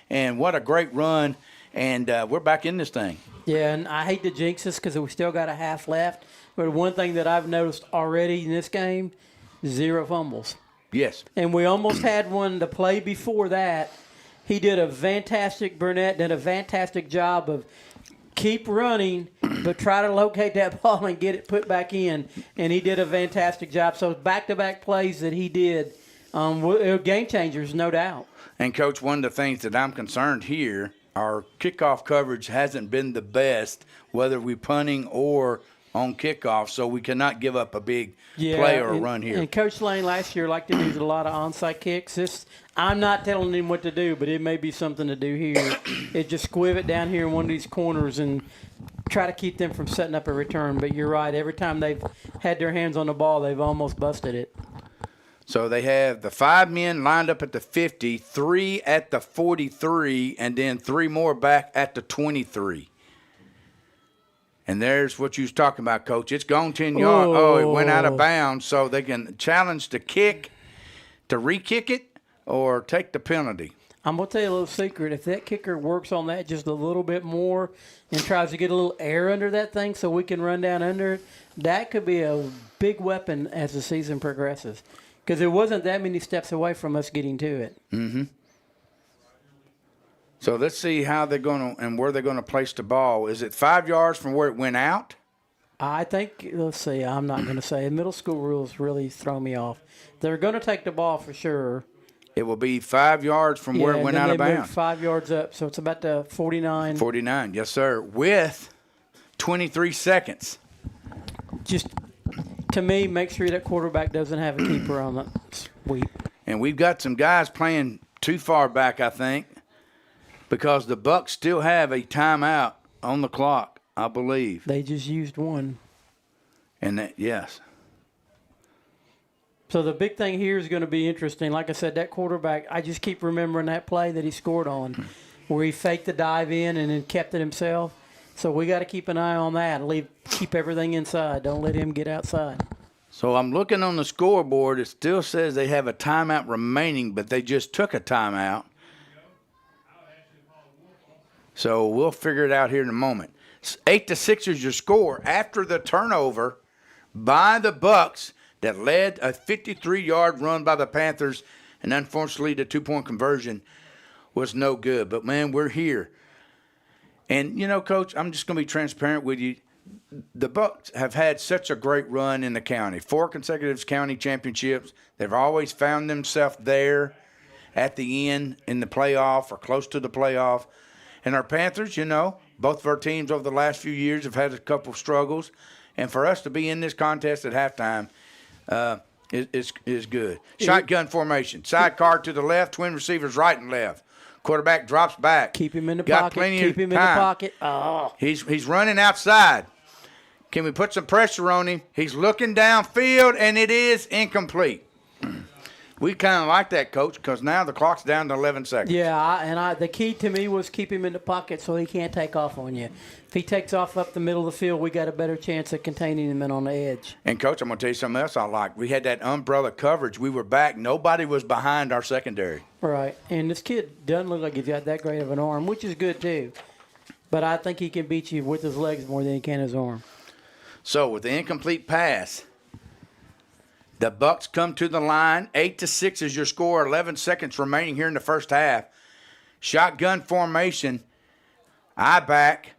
and what a great run, and we're back in this thing. Yeah, and I hate to jinx us because we still got a half left. But one thing that I've noticed already in this game, 0 fumbles. Yes. And we almost had one to play before that. Burnett did a fantastic job of keep running, but try to locate that ball and get it put back in. And he did a fantastic job. So back-to-back plays that he did, game changers, no doubt. And, Coach, one of the things that I'm concerned here, our kickoff coverage hasn't been the best, whether we're punting or on kickoff, so we cannot give up a big play or a run here. And Coach Lane last year liked to use a lot of onside kicks. I'm not telling him what to do, but it may be something to do here. It just squiv it down here in one of these corners and try to keep them from setting up a return. But you're right. Every time they've had their hands on the ball, they've almost busted it. So they have the 5 men lined up at the 50, 3 at the 43, and then 3 more back at the 23. And there's what you was talking about, Coach. It's gone 10 yards. Oh, it went out of bounds, so they can challenge the kick to re-kick it or take the penalty. I'm going to tell you a little secret. If that kicker works on that just a little bit more and tries to get a little air under that thing so we can run down under it, that could be a big weapon as the season progresses. Because it wasn't that many steps away from us getting to it. Mm-hmm. So let's see how they're going to and where they're going to place the ball. Is it 5 yards from where it went out? I think, let's see, I'm not going to say. Middle school rules really throw me off. They're going to take the ball for sure. It will be 5 yards from where it went out of bounds. 5 yards up, so it's about the 49. 49, yes, sir, with 23 seconds. Just, to me, make sure that quarterback doesn't have a keeper on the sweep. And we've got some guys playing too far back, I think, because the Bucks still have a timeout on the clock, I believe. They just used one. And that, yes. So the big thing here is going to be interesting. Like I said, that quarterback, I just keep remembering that play that he scored on where he faked the dive in and then kept it himself. So we got to keep an eye on that. Keep everything inside. Don't let him get outside. So I'm looking on the scoreboard. It still says they have a timeout remaining, but they just took a timeout. So we'll figure it out here in a moment. 8-6 is your score after the turnover by the Bucks that led a 53-yard run by the Panthers, and unfortunately the 2-point conversion was no good. But, man, we're here. And, you know, Coach, I'm just going to be transparent with you. The Bucks have had such a great run in the county. 4 consecutive county championships. They've always found themselves there at the end in the playoff or close to the playoff. And our Panthers, you know, both of our teams over the last few years have had a couple of struggles. And for us to be in this contest at halftime is good. Shotgun formation. Sidecar to the left, twin receivers right and left. Quarterback drops back. Keep him in the Got pocket. plenty Keep of him in time. the pocket. Oh. He's running outside. Can we put some pressure on him? He's looking downfield, and it is incomplete. We kind of like that, Coach, because now the clock's down to 11 seconds. Yeah, the key to me was keep him in the pocket so he can't take off on you. If he takes off up the middle of the field, we got a better chance of containing him in on the edge. And, Coach, I'm going to tell you something else I like. We had that umbrella coverage. We were back. Nobody was behind our secondary. Right, and this kid doesn't look like he's got that great of an arm, which is good too. But I think he can beat you with his legs more than he can his arm. So, with the incomplete pass, the Bucks come to the line. 8-6 is your score. 11 seconds remaining here in the first half. Shotgun formation. I back.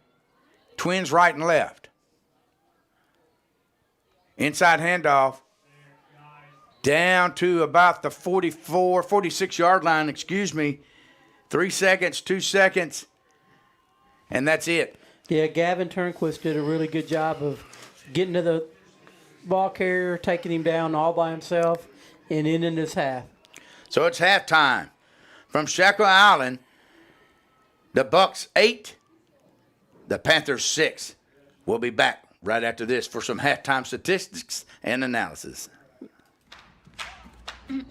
Twins right and left. Inside handoff. Down to about the 46-yard line, 3 seconds, 2 seconds, and that's it. Yeah, Gavin Turnquist did a really good job of getting to the ball carrier, taking him down all by himself, and ending this half. So it's halftime. From Shackle Island, the Bucks 8, the Panthers 6. We'll be back right after this for some halftime statistics and analysis. You're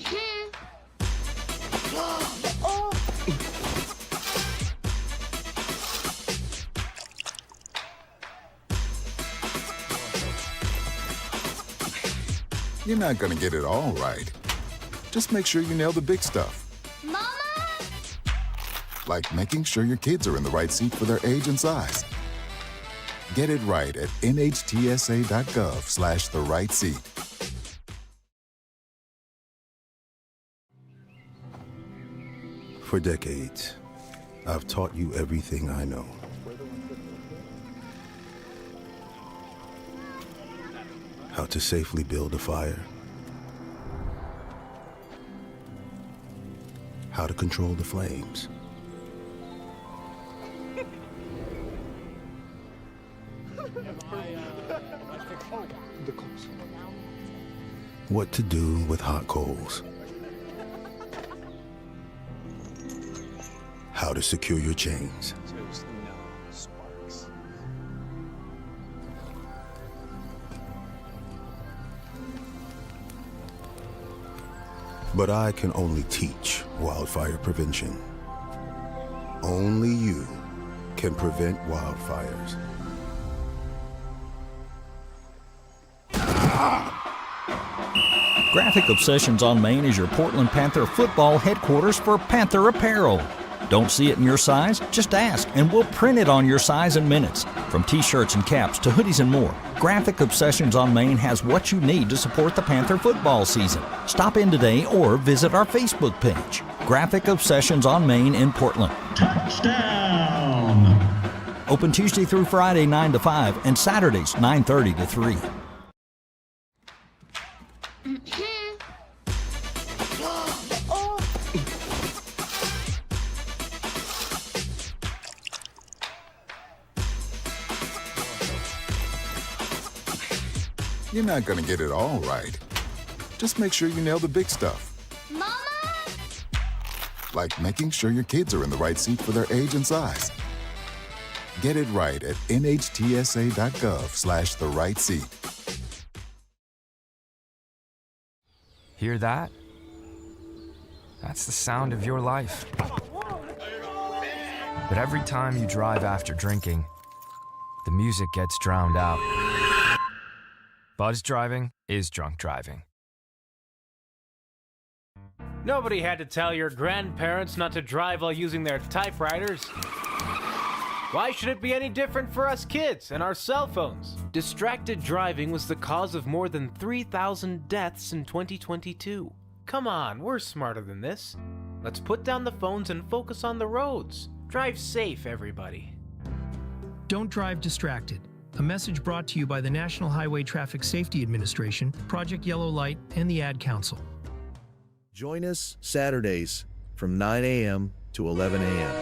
not going to get it all right. Just make sure you nail the big stuff. Mama! Like making sure your kids are in the right seat for their age and size. Get it right at nhtsa.gov/the right seat. For decades, I've taught you everything I know. How to safely build a fire. How to control the flames. What to do with hot coals. How to secure your chains. But I can only teach wildfire prevention. Only you can prevent wildfires. Graphic Obsessions on Main is your Portland Panther football headquarters for Panther Apparel. Don't see it in your size? Just ask, and we'll print it on your size in minutes. From t-shirts and caps to hoodies and more, Graphic Obsessions on Main has what you need to support the Panther football season. Stop in today or visit our Facebook page. Graphic Obsessions on Main in Portland. Touchdown! Open Tuesday through Friday 9 to 5 and Saturdays 9:30 to 3. You're not going to get it all right. Just make sure you nail the big stuff. Mama! Like making sure your kids are in the right seat for their age and size. Get it right at nhtsa.gov/the right seat. Hear that? That's the sound of your life. But every time you drive after drinking, the music gets drowned out. Buzz driving is drunk driving. Nobody had to tell your grandparents not to drive while using their typewriters. Why should it be any different for us kids and our cell phones? Distracted driving was the cause of more than 3,000 deaths in 2022. Come on, we're smarter than this. Let's put down the phones and focus on the roads. Drive safe, everybody. Don't drive distracted. A message brought to you by the National Highway Traffic Safety Administration, Project Yellow Light, and the Ad Council. Join us Saturdays from 9 a.m. to 11 a.m.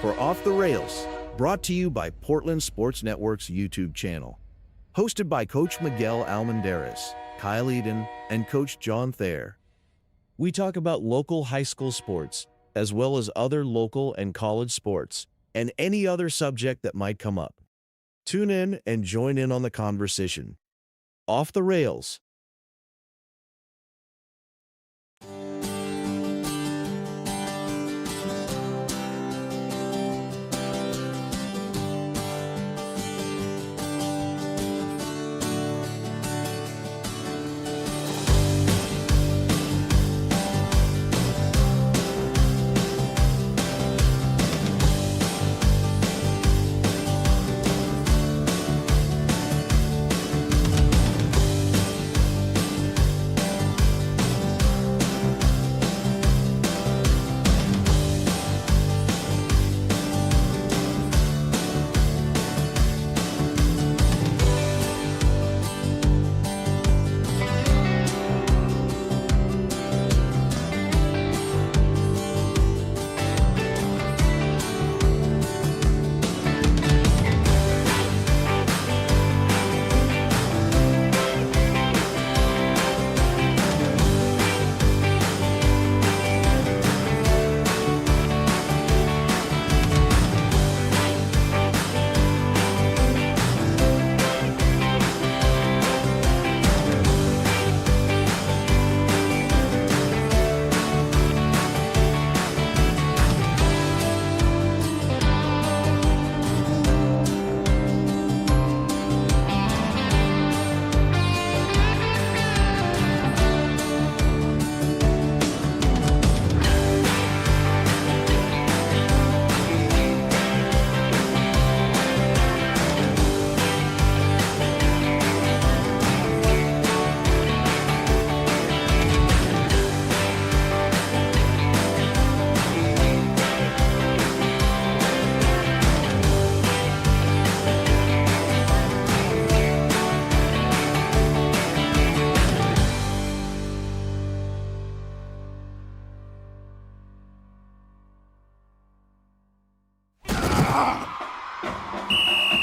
for Off the Rails, brought to you by Portland Sports Network's YouTube channel. Hosted by Coach Miguel Almendarez, Kyle Eden, and Coach John Thayer. We talk about local high school sports, as well as other local and college sports, and any other subject that might come up. Tune in and join in on the conversation. Off the Rails.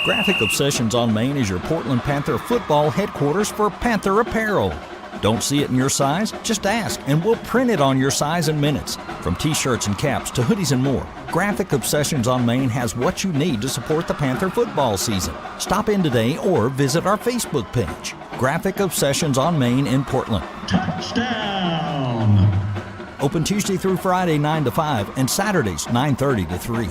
Graphic Obsessions on Main is your Portland Panther football headquarters for Panther apparel. Don't see it in your size? Just ask, and we'll print it on your size in minutes. From t-shirts and caps to hoodies and more, Graphic Obsessions on Main has what you need to support the Panther football season. Stop in today or visit our Facebook page. Graphic Obsessions on Main in Portland. Touchdown! Open Tuesday through Friday 9 to 5 and Saturdays 9:30 to 3.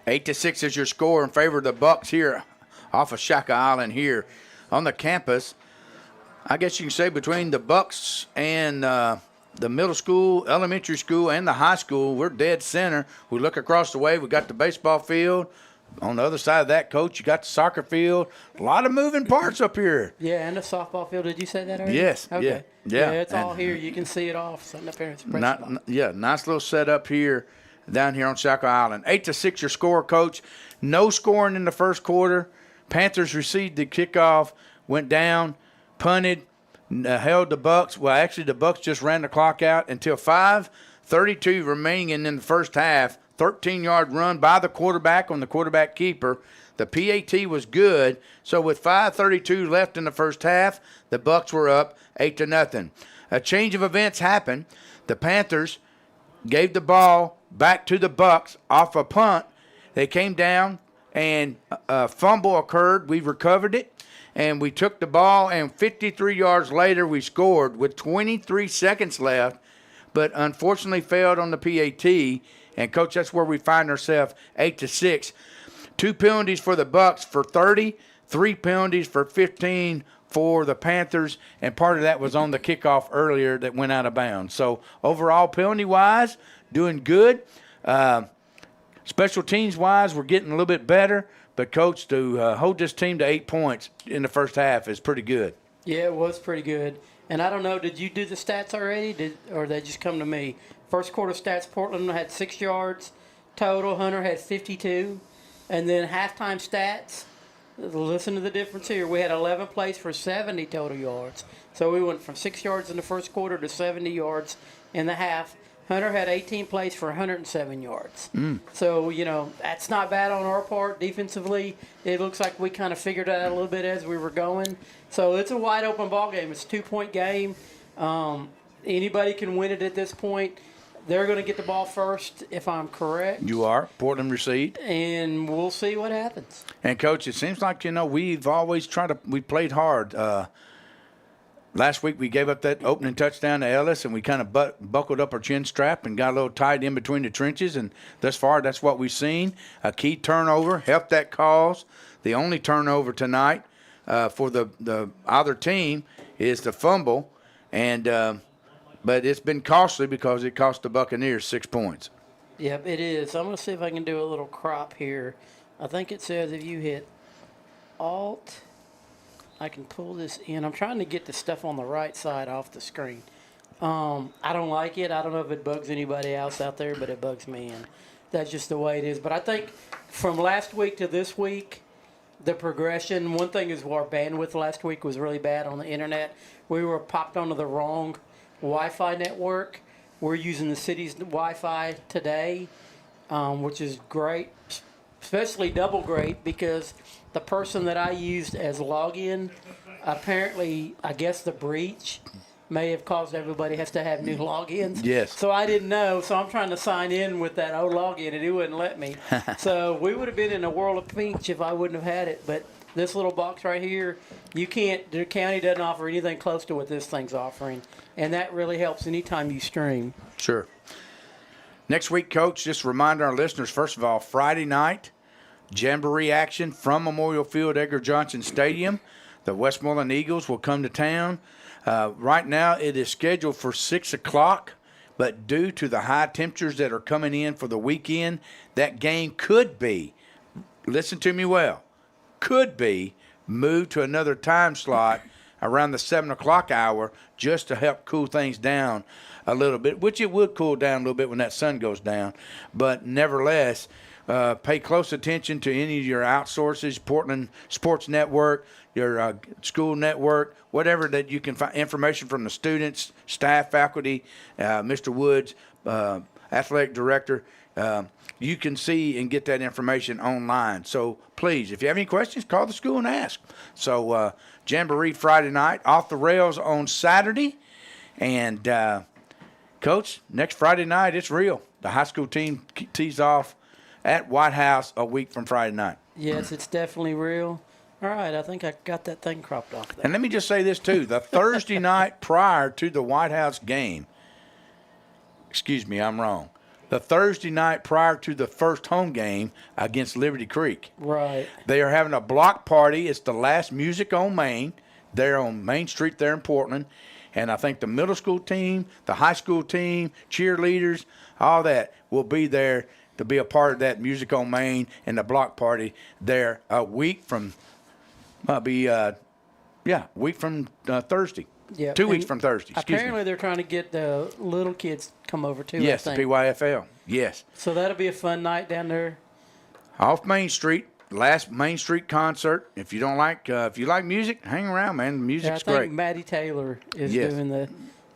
Eight to 6 is your score in favor of the Bucks here off of Shaka Island here on the campus. I guess you can say between the Bucks and the middle school, elementary school, and the high school, we're dead center. We look across the way, we got the baseball field. On the other side of that, Coach, you got the soccer field. A lot of moving parts up here. Yeah, and the softball field. Did you say that already? Yes. Okay. Yeah. It's all here. You can see it all. Sitting up here. It's pretty nice little setup here down here on Shaka Island. 8 to 6 your score, Coach. No scoring in the first quarter. Panthers received the kickoff, went down, punted, held the Bucks. Well, actually, the Bucks just ran the clock out until 5:32 remaining in the first half. 13-yard run by the quarterback on the quarterback keeper. The PAT was good, so with 5:32 left in the first half, the Bucks were up 8-0. A change of events happened. The Panthers gave the ball back to the Bucks off a punt. They came down, and a fumble occurred. We recovered it, and we took the ball, and 53 yards later we scored with 23 seconds left, but unfortunately failed on the PAT. And, Coach, that's where we find ourselves, 8 to 6. 2 penalties for the Bucks for 30, 3 penalties for 15 for the Panthers, and part of that was on the kickoff earlier that went out of bounds. So, overall, penalty-wise, doing good. Special teams-wise, we're getting a little bit better. But, Coach, to hold this team to 8 points in the first half is pretty good. Yeah, it was pretty good. And I don't know, did you do the stats already, or they just come to me? First quarter stats, Portland had 6 yards total. Hunter had 52. And then halftime stats, listen to the difference here. We had 11 plays for 70 total yards. So we went from 6 yards in the first quarter to 70 yards in the half. Hunter had 18 plays for 107 yards. So, that's not bad on our part. Defensively, it looks like we kind of figured it out a little bit as we were going. So it's a wide open ball game. It's a 2-point game. Anybody can win it at this point. They're going to get the ball first, if I'm correct. You are. Portland received. And we'll see what happens. And, Coach, it seems like, we've always we played hard. Last week we gave up that opening touchdown to Ellis, and we kind of buckled up our chin strap and got a little tight in between the trenches. And thus far, that's what we've seen. A key turnover helped that cause. The only turnover tonight for the other team is the fumble. And but it's been costly because it cost the Buccaneers 6 points. Yep, it is. I'm going to see if I can do a little crop here. I think it says if you hit Alt, I can pull this in. I'm trying to get the stuff on the right side off the screen. I don't like it. I don't know if it bugs anybody else out there, but it bugs me, and that's just the way it is. But I think from last week to this week, the progression, one thing is our bandwidth last week was really bad on the internet. We were popped onto the wrong Wi-Fi network. We're using the city's Wi-Fi today, which is great, especially double great because the person that I used as login, apparently, I guess the breach may have caused everybody has to have new logins. Yes. So I didn't know, so I'm trying to sign in with that old login, and it wouldn't let me. So we would have been in a world of pinch if I wouldn't have had it, but this little box right here, you can't, the county doesn't offer anything close to what this thing's offering, and that really helps anytime you stream. Sure. Next week, Coach, just remind our listeners, first of all, Friday night, Jamboree action from Memorial Field, Edgar Johnson Stadium. The Westmoreland Eagles will come to town. Right now, it is scheduled for 6 o'clock, but due to the high temperatures that are coming in for the weekend, that game could be, listen to me well, could be moved to another time slot around the 7 o'clock hour just to help cool things down a little bit, which it would cool down a little bit when that sun goes down. But nevertheless, pay close attention to any of your outsources, Portland Sports Network, your school network, whatever that you can find information from the students, staff, faculty, Mr. Woods, athletic director. You can see and get that information online. So please, if you have any questions, call the school and ask. So Jamboree Friday night, Off the Rails on Saturday. And, Coach, next Friday night, it's real. The high school team tees off at White House a week from Friday night. Yes, it's definitely real. All right, I think I got that thing cropped off there. And let me just say this, too. The Thursday night prior to the White House game, excuse me, I'm wrong. The Thursday night prior to the first home game against Liberty Creek. Right. They are having a block party. It's the last Music on Main. They're on Main Street there in Portland. And I think the middle school team, the high school team, cheerleaders, all that will be there to be a part of that Music on Main and the block party there a week from, week from Thursday. Yeah, 2 weeks from Thursday. Excuse apparently, me. they're trying to get the little kids come over too. Yes, I the think. PYFL. Yes. So that'll be a fun night down there. Off Main Street, last Main Street concert. If you don't like, if you like music, hang around, man. The music's I think great. Maddie Taylor is Yes. doing the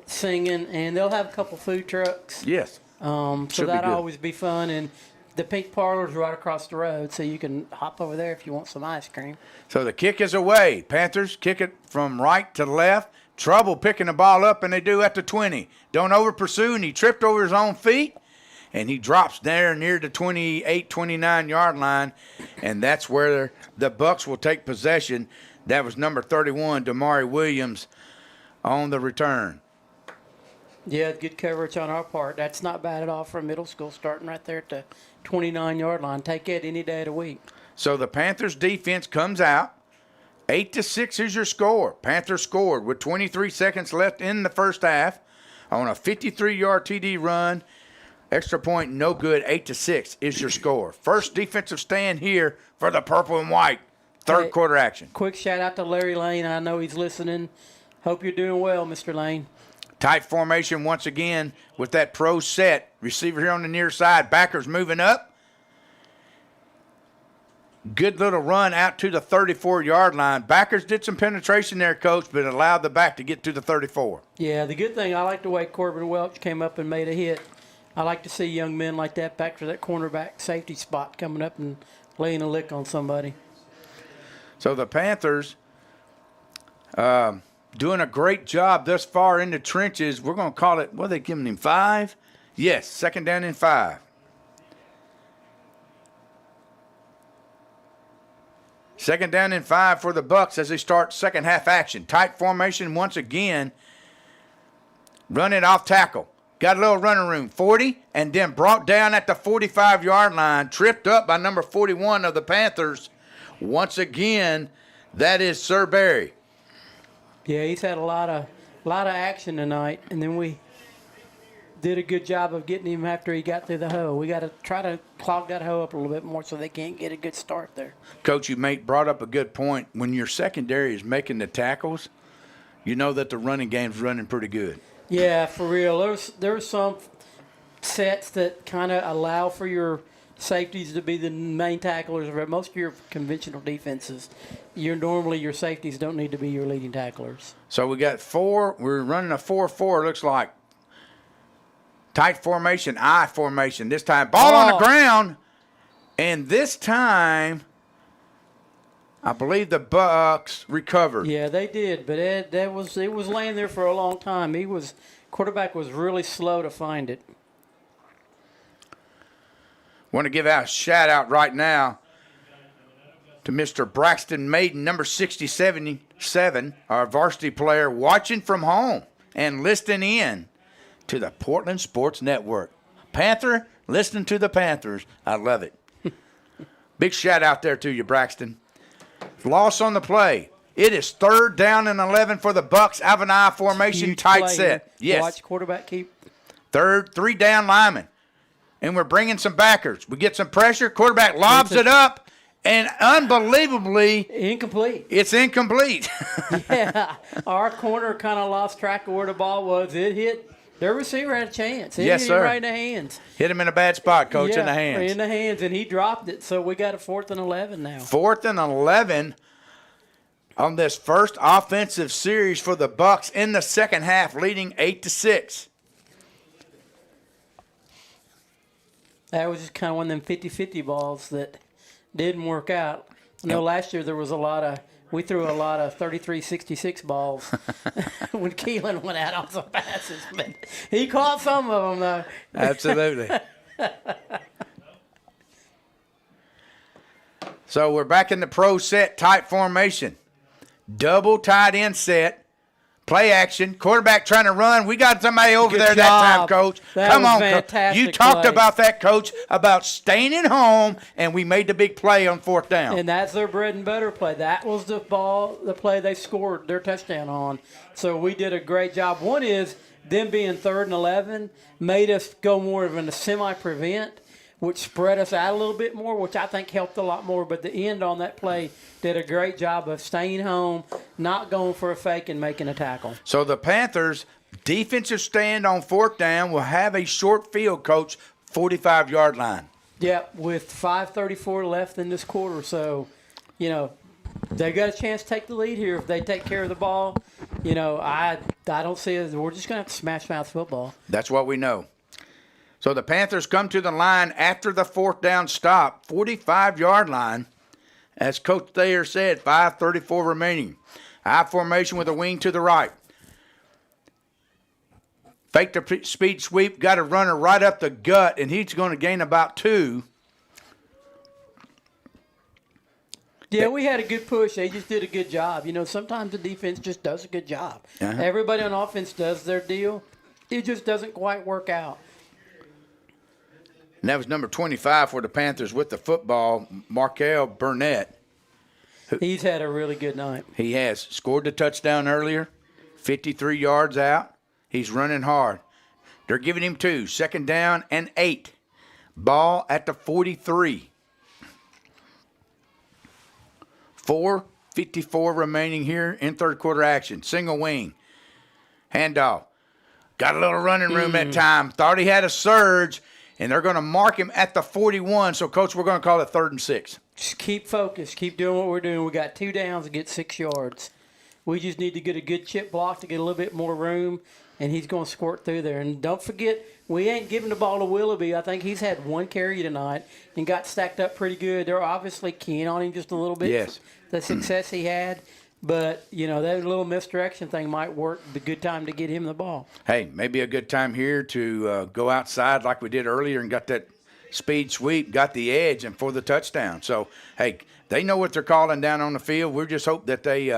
singing, and they'll have a couple food trucks. Yes. So Should be that'll good. always be fun, and the Pink Parlor's right across the road, so you can hop over there if you want some ice cream. So the kick is away. Panthers kick it from right to left. Trouble picking the ball up, and they do at the 20. Don't over pursue, and he tripped over his own feet, and he drops there near the 28, 29-yard line, and that's where the Bucks will take possession. That was number 31, Damari Williams, on the return. Yeah, good coverage on our part. That's not bad at all for middle school, starting right there at the 29-yard line. Take it any day of the week. So the Panthers defense comes out. 8-6 is your score. Panthers scored with 23 seconds left in the first half on a 53-yard TD run. Extra point, no good. 8-6 is your score. First defensive stand here for the purple and white. Third quarter action. Quick shout out to Larry Lane. I know he's listening. Hope you're doing well, Mr. Lane. Tight formation once again with that pro set. Receiver here on the near side. Backers moving up. Good little run out to the 34-yard line. Backers did some penetration there, Coach, but allowed the back to get to the 34. Yeah, the good thing, I like the way Corbin Welch came up and made a hit. I like to see young men like that back to that cornerback safety spot coming up and laying a lick on somebody. So the Panthers doing a great job thus far in the trenches. We're going to call it, what are they giving him, 5? Yes, second down and 5. Second down and 5 for the Bucks as they start second half action. Tight formation once again. Run it off tackle. Got a little running room. 40, and then brought down at the 45-yard line. Tripped up by number 41 of the Panthers. Once again, that is Sir Barry. Yeah, he's had a lot of action tonight, and then we did a good job of getting him after he got through the hole. We got to try to clog that hole up a little bit more so they can't get a good start there. Coach, you brought up a good point. When your secondary is making the tackles, you know that the running game's running pretty good. Yeah, for real. There were some sets that kind of allow for your safeties to be the main tacklers. But most of your conventional defenses, your safeties don't need to be your leading tacklers. So we got 4. We're running a 4-4, looks like. Tight formation, I formation. This time, ball on the ground. And this time, I believe the Bucks recovered. Yeah, they did, but it was laying there for a long time. Quarterback was really slow to find it. Want to give out a shout out right now to Mr. Braxton Maiden, number 67, our varsity player, watching from home and listening in to the Portland Sports Network. Panther, listening to the Panthers. I love it. Big shout out there to you, Braxton. Loss on the play. It is 3rd down and 11 for the Bucks. Out of an I formation, Huge tight play. set. Yes. Watch quarterback keep. 3 down linemen. And we're bringing some backers. We get some pressure. Quarterback lobs it up. And unbelievably, incomplete. It's incomplete. Yeah. Our corner kind of lost track of where the ball was. It hit. Their receiver had a chance. It Yes, hit sir. him right in the hands. Hit him in a bad spot, Coach, in the hands. In the hands, and he dropped it. So we got a 4th and 11 now. 4th and 11 on this first offensive series for the Bucks in the second half, leading 8-6. That was just kind of one of them 50-50 balls that didn't work out. I know last year there was we threw a lot of 33-66 balls when Keelan went out on some passes, but he caught some of them though. Absolutely. So we're back in the pro set type formation. Double tight end set. Play action. Quarterback trying to run. We got somebody over Good there job. that time, Coach. That Come was on, Coach. fantastic You talked play. about that, Coach, about staying at home, and we made the big play on 4th down. And that's their bread and butter play. That was the play they scored their touchdown on. So we did a great job. One is them being 3rd and 11 made us go more of a semi-prevent, which spread us out a little bit more, which I think helped a lot more. But the end on that play did a great job of staying home, not going for a fake, and making a tackle. So the Panthers' defensive stand on 4th down will have a short field, Coach, 45-yard line. Yep, with 5:34 left in this quarter. So, they've got a chance to take the lead here if they take care of the ball. I don't see it. We're just going to have to smash mouth football. That's what we know. So the Panthers come to the line after the 4th down stop, 45-yard line. As Coach Thayer said, 5:34 remaining. I formation with a wing to the right. Fake the speed sweep, got a runner right up the gut, and he's going to gain about 2. Yeah, we had a good push. They just did a good job. Sometimes the defense just does a good job. Uh-huh. Everybody on offense does their deal. It just doesn't quite work out. And that was number 25 for the Panthers with the football, Markel Burnett. He's had a really good night. He has scored the touchdown earlier, 53 yards out. He's running hard. They're giving him 2, 2nd down and 8. Ball at the 43. 4:54 remaining here in 3rd quarter action. Single wing. Handoff. Got a little running room that time. Thought he had a surge, and they're going to mark him at the 41. So, Coach, we're going to call it 3rd and 6. Just keep focused. Keep doing what we're doing. We got 2 downs to get 6 yards. We just need to get a good chip block to get a little bit more room, and he's going to squirt through there. And don't forget, we ain't giving the ball to Willoughby. I think he's had 1 carry tonight and got stacked up pretty good. They're obviously keen on him just a little bit. Yes. For the success he had. But, that little misdirection thing might work. The good time to get him the ball. Hey, maybe a good time here to go outside like we did earlier and got that speed sweep, got the edge, and for the touchdown. So, hey, they know what they're calling down on the field. We just hope that they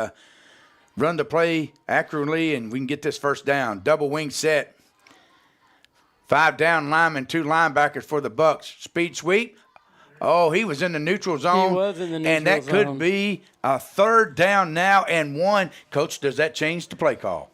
run the play accurately and we can get this 1st down. Double wing set. 5 down linemen, 2 linebackers for the Bucks. Speed sweep. Oh, he was in the neutral zone. He was in the neutral and that zone. could be a 3rd down now and 1. Coach, does that change the play call?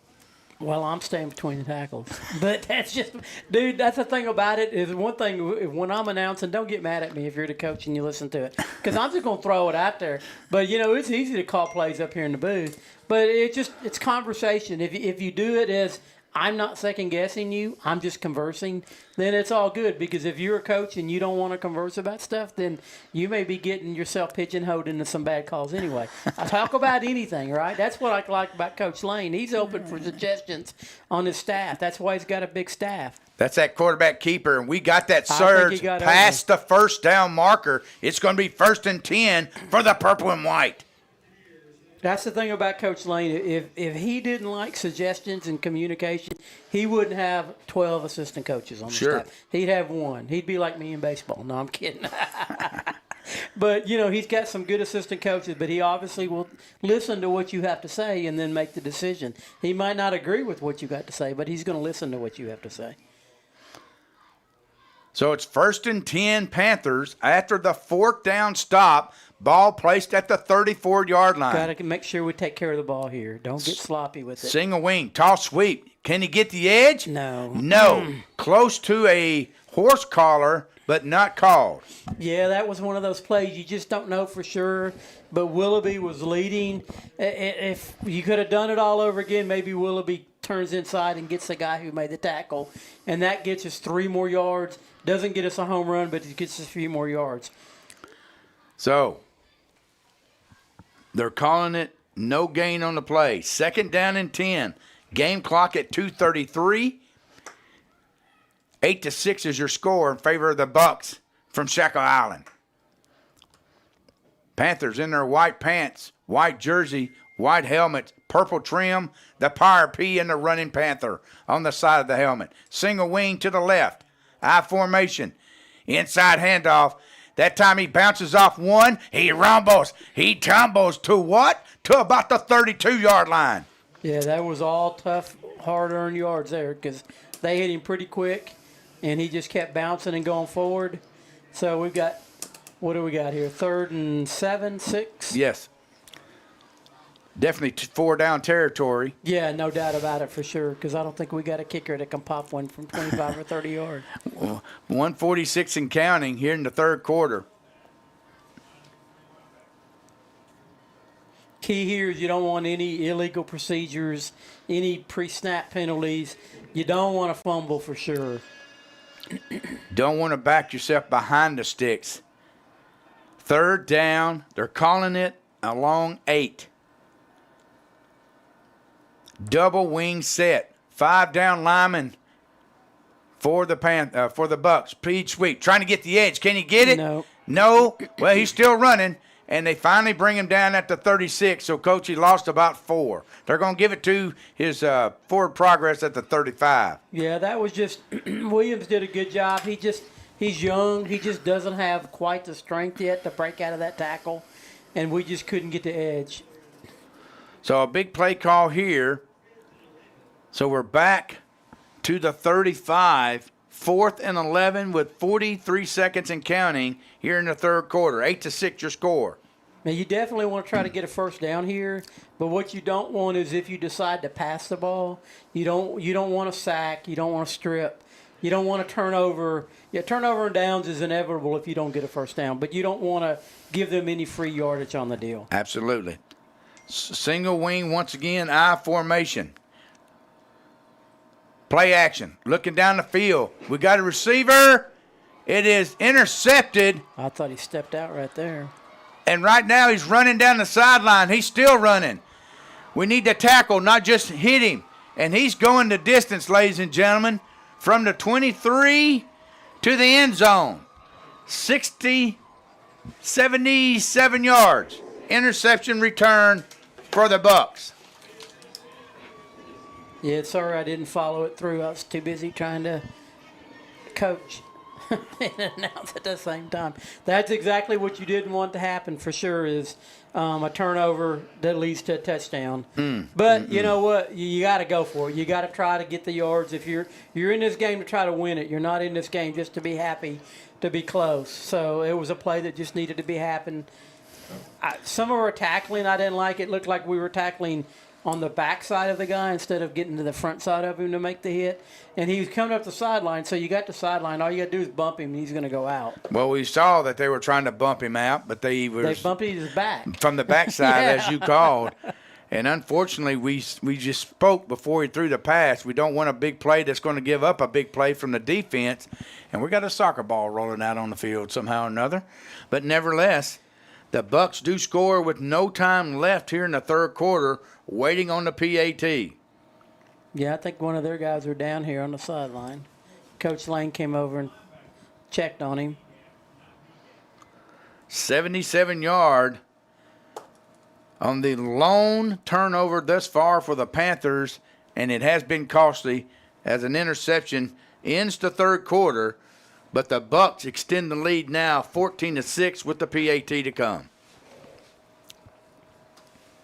Well, I'm staying between the tackles. But that's just, dude, that's the thing about it is one thing, when I'm announcing, don't get mad at me if you're the coach and you listen to it. Because I'm just going to throw it out there. But, it's easy to call plays up here in the booth. But it's conversation. If you do it as, I'm not second-guessing you, I'm just conversing, then it's all good. Because if you're a coach and you don't want to converse about stuff, then you may be getting yourself pigeonholed into some bad calls anyway. I talk about anything, right? That's what I like about Coach Lane. He's open for suggestions on his staff. That's why he's got a big staff. That's that quarterback keeper, and we got that I think surge he got past the 1st down marker. It's going to be 1st and 10 for the purple and white. That's the thing about Coach Lane. If he didn't like suggestions and communication, he wouldn't have 12 assistant coaches on the Sure. staff. He'd have 1. He'd be like me in baseball. No, I'm kidding. But, he's got some good assistant coaches, but he obviously will listen to what you have to say and then make the decision. He might not agree with what you got to say, but he's going to listen to what you have to say. So it's 1st and 10 Panthers after the 4th down stop. Ball placed at the 34-yard line. Got to make sure we take care of the ball here. Don't get sloppy with it. Single wing, toss sweep. Can he get the edge? No. No. Close to a horse collar, but not called. Yeah, that was one of those plays you just don't know for sure. But Willoughby was leading. If you could have done it all over again, maybe Willoughby turns inside and gets the guy who made the tackle. And that gets us 3 more yards. Doesn't get us a home run, but it gets us a few more yards. So, they're calling it no gain on the play. 2nd down and 10. Game clock at 2:33. 8-6 is your score in favor of the Bucks from Shackle Island. Panthers in their white pants, white jersey, white helmet, purple trim, the Power P and the running Panther on the side of the helmet. Single wing to the left. I formation. Inside handoff. That time he bounces off one. He rumbles. He tumbles to what? To about the 32-yard line. Yeah, that was all tough, hard-earned yards there because they hit him pretty quick, and he just kept bouncing and going forward. So we've got, what do we got here? 3rd and 7, 6? Yes. Definitely 4-down territory. Yeah, no doubt about it for sure because I don't think we got a kicker that can pop one from 25 or 30 yards. 146 and counting here in the 3rd quarter. Key here is you don't want any illegal procedures, any pre-snap penalties. You don't want to fumble for sure. Don't want to back yourself behind the sticks. 3rd down. They're calling it a long 8. Double wing set. 5-down lineman for the Bucks. Speed sweep. Trying to get the edge. Can he get it? No. No. Well, he's still running. And they finally bring him down at the 36. So, Coach, he lost about 4. They're going to give it to his forward progress at the 35. Yeah, that was just Williams did a good job. He's young. He just doesn't have quite the strength yet to break out of that tackle. And we just couldn't get the edge. So, a big play call here. So, we're back to the 35. 4th and 11 with 43 seconds and counting here in the 3rd quarter. 8-6 your score. Now, you definitely want to try to get a first down here, but what you don't want is if you decide to pass the ball, you don't want to sack, you don't want to strip, you don't want to turn over. Yeah, turnover and downs is inevitable if you don't get a first down, but you don't want to give them any free yardage on the deal. Absolutely. Single wing once again, I formation. Play action. Looking down the field. We got a receiver. It is intercepted. I thought he stepped out right there. And right now he's running down the sideline. He's still running. We need to tackle, not just hit him. And he's going the distance, ladies and gentlemen, from the 23 to the end zone. 77 yards. Interception return for the Bucks. Yeah, sorry I didn't follow it through. I was too busy trying to coach and announce at the same time. That's exactly what you didn't want to happen for sure is a turnover that leads to a touchdown. But you know what? You got to go for it. You got to try to get the yards. If you're in this game to try to win it, you're not in this game just to be happy to be close. So it was a play that just needed to be happen. Some of our tackling I didn't like. It looked like we were tackling on the back side of the guy instead of getting to the front side of him to make the hit. And he was coming up the sideline, so you got the sideline. All you got to do is bump him, and he's going to go out. Well, we saw that they were trying to bump him out, but they bumped his back. From the backside, Yeah. as you called. And unfortunately, we just spoke before he threw the pass. We don't want a big play that's going to give up a big play from the defense. And we got a soccer ball rolling out on the field somehow or another. But nevertheless, the Bucks do score with no time left here in the 3rd quarter, waiting on the PAT. Yeah, I think one of their guys were down here on the sideline. Coach Lane came over and checked on him. 77-yard on the lone turnover thus far for the Panthers, and it has been costly as an interception ends the 3rd quarter, but the Bucks extend the lead now 14-6 with the PAT to come.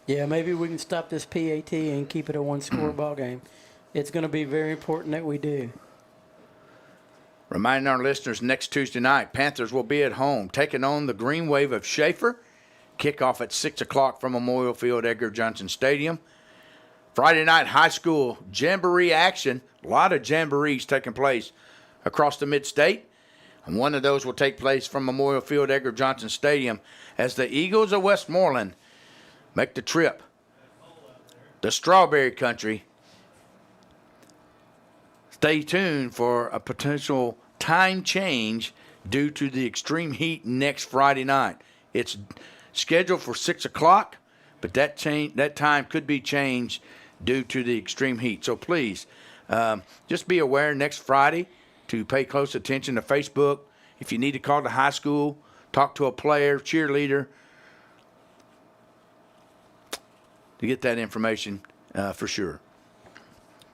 Yeah, maybe we can stop this PAT and keep it a one-score ball game. It's going to be very important that we do. Reminding our listeners, next Tuesday night, Panthers will be at home taking on the Green Wave of Schaefer Kickoff at 6 o'clock from Memorial Field, Edgar Johnson Stadium. Friday night high school jamboree action. A lot of jamborees taking place across the mid-state. And one of those will take place from Memorial Field, Edgar Johnson Stadium as the Eagles of Westmoreland make the trip to Strawberry Country. Stay tuned for a potential time change due to the extreme heat next Friday night. It's scheduled for 6 o'clock, but that time could be changed due to the extreme heat. So please, just be aware next Friday to pay close attention to Facebook. If you need to call the high school, talk to a player, cheerleader, to get that information for sure.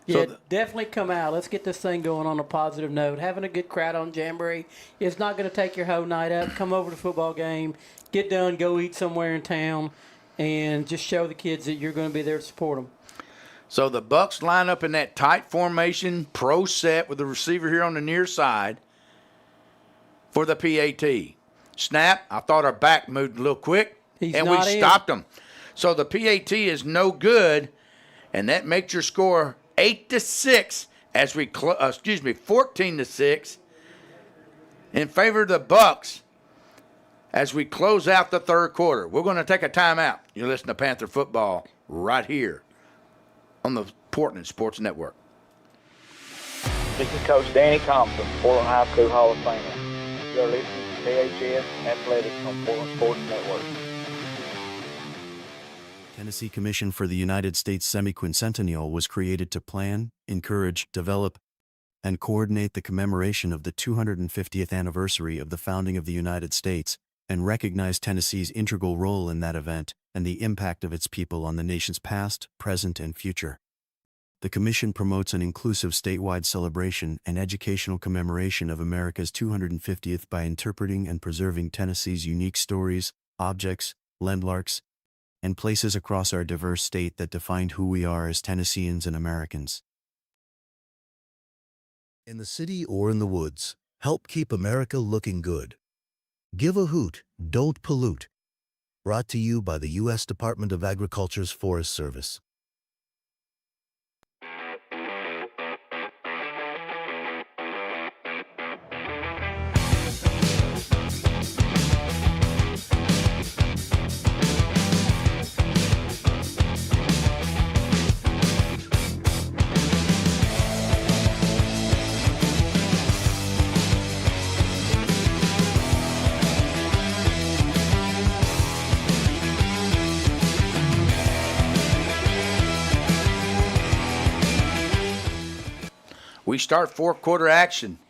Yeah, definitely come out. Let's get this thing going on a positive note. Having a good crowd on Jamboree is not going to take your whole night up. Come over to the football game, get done, go eat somewhere in town, and just show the kids that you're going to be there to support them. So the Bucks line up in that tight formation, pro set with the receiver here on the near side for the PAT. Snap. I thought our back moved a little quick, and we stopped them. So the PAT is no good, and that makes your score 8-6 as we 14-6 in favor of the Bucks as we close out the third quarter. We're going to take a timeout. You're listening to Panther Football right here on the Portland Sports Network. This is Coach Danny Thompson, Portland High School Hall of Famer. You're listening to PHS Athletics on Portland Sports Network. Tennessee Commission for the United States Semi-Quincentennial was created to plan, encourage, develop, and coordinate the commemoration of the 250th anniversary of the founding of the United States and recognize Tennessee's integral role in that event and the impact of its people on the nation's past, present, and future. The Commission promotes an inclusive statewide celebration and educational commemoration of America's 250th by interpreting and preserving Tennessee's unique stories, objects, landmarks, and places across our diverse state that defined who we are as Tennesseans and Americans. In the city or in the woods, help keep America looking good. Give a hoot, don't pollute. Brought to you by the U.S. Department of Agriculture's Forest Service. We start fourth quarter action.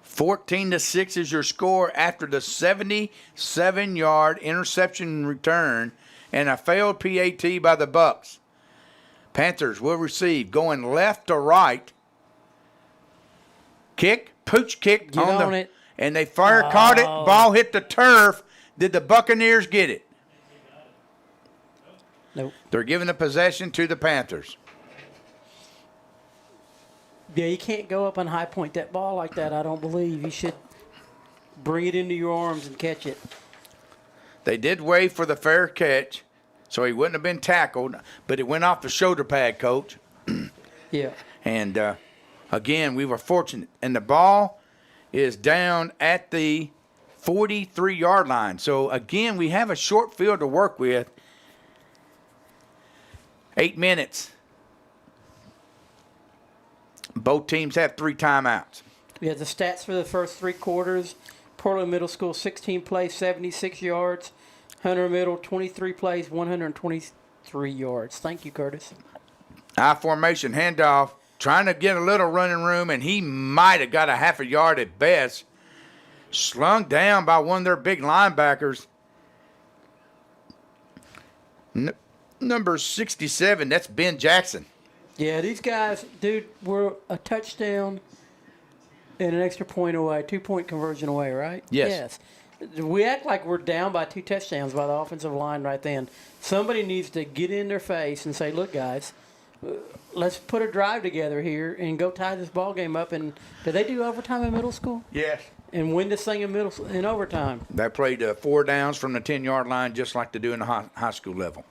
14-6 is your score after the 77-yard interception return and a failed PAT by the Bucks. Panthers will receive going left to right. Kick, pooch kick on it. And they caught it. Ball hit the turf. Did the Buccaneers get it? Nope. They're giving the possession to the Panthers. Yeah, you can't go up and high point that ball like that, I don't believe. You should bring it into your arms and catch it. They did wait for the fair catch, so he wouldn't have been tackled, but it went off the shoulder pad, Coach. Yeah. And, again, we were fortunate. And the ball is down at the 43-yard line. So, again, we have a short field to work with. 8 minutes. Both teams have 3 timeouts. We have the stats for the first 3 quarters. Portland Middle School, 16 plays, 76 yards. Hunter Middle, 23 plays, 123 yards. Thank you, Curtis. I formation handoff, trying to get a little running room, and he might have got a half a yard at best. Slung down by one of their big linebackers. Number 67, that's Ben Jackson. Yeah, these guys, dude, were a touchdown and an extra point away, 2-point conversion away, right? Yes. We act like we're down by 2 touchdowns by the offensive line right then. Somebody needs to get in their face and say, look, guys, let's put a drive together here and go tie this ball game up. And do they do overtime in middle school? Yes. and win this thing in overtime. They played 4 downs from the 10-yard line just like they do in the high school level.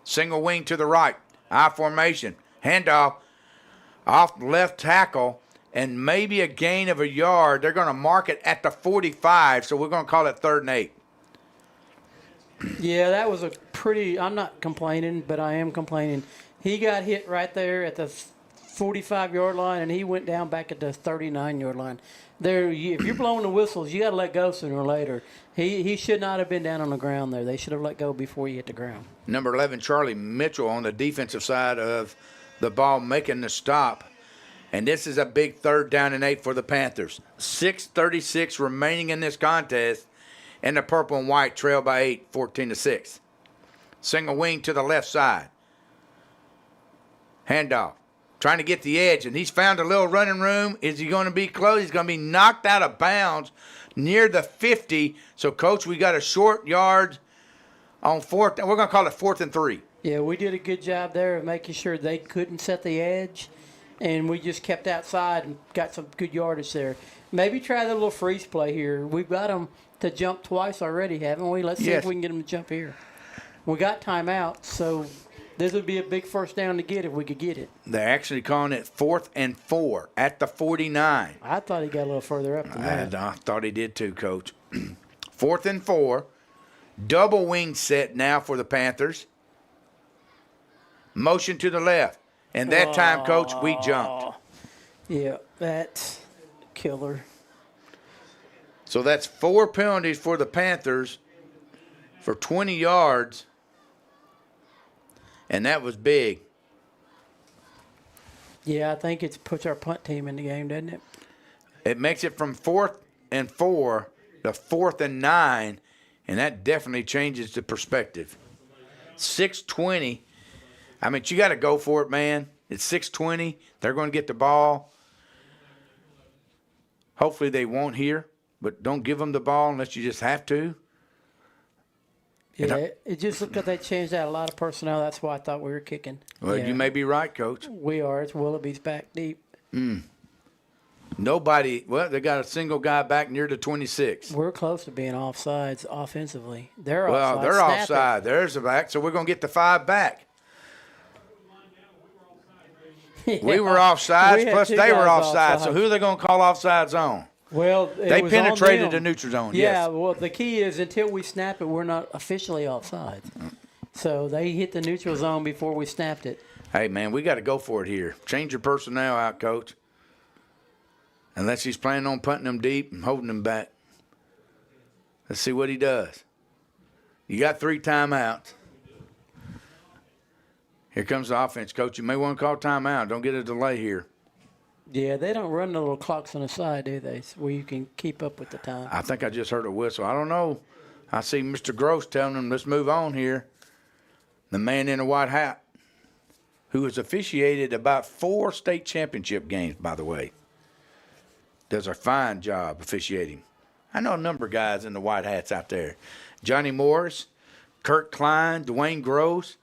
Single wing to the right. I formation. Handoff off the left tackle and maybe a gain of a yard. They're going to mark it at the 45, so we're going to call it 3rd and 8. Yeah, that was a pretty – I'm not complaining, but I am complaining. He got hit right there at the 45-yard line, and he went down back at the 39-yard line. If you're blowing the whistles, you got to let go sooner or later. He should not have been down on the ground there. They should have let go before he hit the ground. Number 11, Charlie Mitchell on the defensive side of the ball making the stop. And this is a big 3rd down and 8 for the Panthers. 6:36 remaining in this contest, and the purple and white trail by 8, 14-6. Single wing to the left side. Handoff. Trying to get the edge, and he's found a little running room. Is he going to be close? He's going to be knocked out of bounds near the 50. So, Coach, we got a short yard on 4th. We're going to call it 4th and 3. Yeah, we did a good job there of making sure they couldn't set the edge, and we just kept outside and got some good yardage there. Maybe try the little freeze play here. We've got them to jump twice already, haven't we? Let's see if we can get them to jump here. We got timeout, so this would be a big 1st down to get if we could get it. They're actually calling it 4th and 4 at the 49. I thought he got a little further up than that. I thought he did too, Coach. 4th and 4. Double wing set now for the Panthers. Motion to the left. And that time, Coach, we jumped. Yeah, that's killer. So that's 4 penalties for the Panthers for 20 yards. And that was big. Yeah, I think it puts our punt team in the game, doesn't it? It makes it from 4th and 4 to 4th and 9, and that definitely changes the perspective. 6:20. I mean, you got to go for it, man. It's 6:20. They're going to get the ball. Hopefully they won't here, but don't give them the ball unless you just have to. Yeah, it just looked like they changed out a lot of personnel. That's why I thought we were kicking. Well, yeah. You may be right, Coach. We are. It's Willoughby's back deep. Nobody, well, they got a single guy back near the 26. We're close to being offsides offensively. They're offside. Well, they're offside. There's the back, so we're going to get the 5 back. Yeah. We were offsides, We had plus 2 they were guys offside. So who are they going to call offsides on? Well, they was penetrated on the them. neutral zone. Yeah, Yes. well, the key is until we snap it, we're not officially offside. So they hit the neutral zone before we snapped it. Hey, man, we got to go for it here. Change your personnel out, Coach. Unless he's planning on punting them deep and holding them back. Let's see what he does. You got 3 timeouts. Here comes the offense, Coach. You may want to call timeout. Don't get a delay here. Yeah, they don't run the little clocks on the side, do they? Where you can keep up with the time. I think I just heard a whistle. I don't know. I see Mr. Gross telling them, let's move on here. The man in the white hat, who has officiated about 4 state championship games, by the way. Does a fine job officiating. I know a number of guys in the white hats out there. Johnny Morris, Kurt Klein, Dwayne Gross.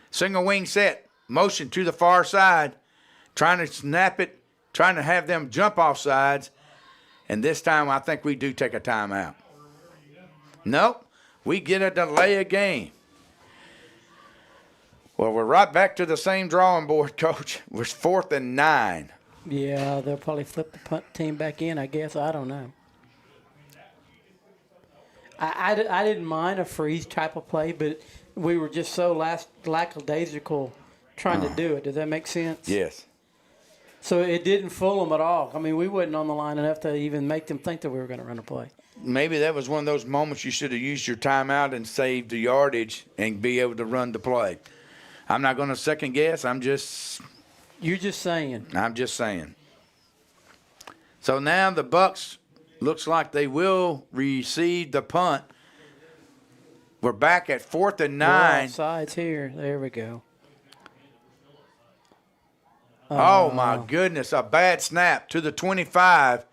Single wing set. Motion to the far side. Trying to snap it. Trying to have them jump off sides. And this time I think we do take a timeout. Nope. We get a delay of game. Well, we're right back to the same drawing board, Coach. It was 4th and 9. Yeah, they'll probably flip the punt team back in, I guess. I don't know. I didn't mind a freeze type of play, but we were just so lackadaisical trying to do it. Does that make sense? Yes. So it didn't fool them at all. I mean, we wasn't on the line enough to even make them think that we were going to run a play. Maybe that was one of those moments you should have used your timeout and saved the yardage and be able to run the play. I'm not going to second guess. You're just saying. I'm just saying. So now the Bucks looks like they will receive the punt. We're back at 4th and 9. We're offsides here. There we go. Oh, my goodness. A bad snap to the 25.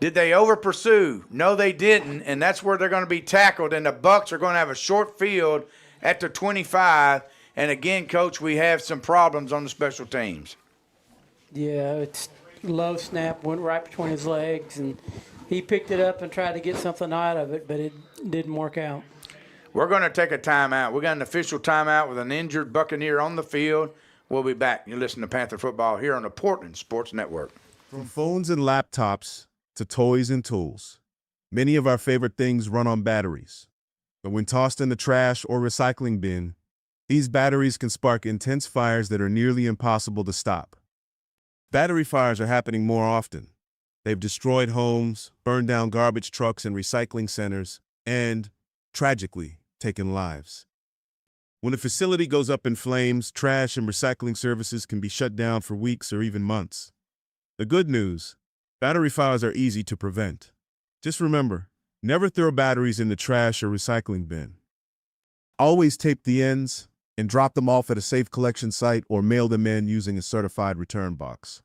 Did they over-pursue? No, they didn't, and that's where they're going to be tackled, and the Bucks are going to have a short field at the 25. And, again, Coach, we have some problems on the special teams. Yeah, low snap went right between his legs, and he picked it up and tried to get something out of it, but it didn't work out. We're going to take a timeout. We got an official timeout with an injured Buccaneer on the field. We'll be back. You listen to Panther Football here on the Portland Sports Network. From phones and laptops to toys and tools, many of our favorite things run on batteries. But when tossed in the trash or recycling bin, these batteries can spark intense fires that are nearly impossible to stop. Battery fires are happening more often. They've destroyed homes, burned down garbage trucks and recycling centers, and, tragically, taken lives. When a facility goes up in flames, trash and recycling services can be shut down for weeks or even months. The good news, battery fires are easy to prevent. Just remember, never throw batteries in the trash or recycling bin. Always tape the ends and drop them off at a safe collection site or mail them in using a certified return box.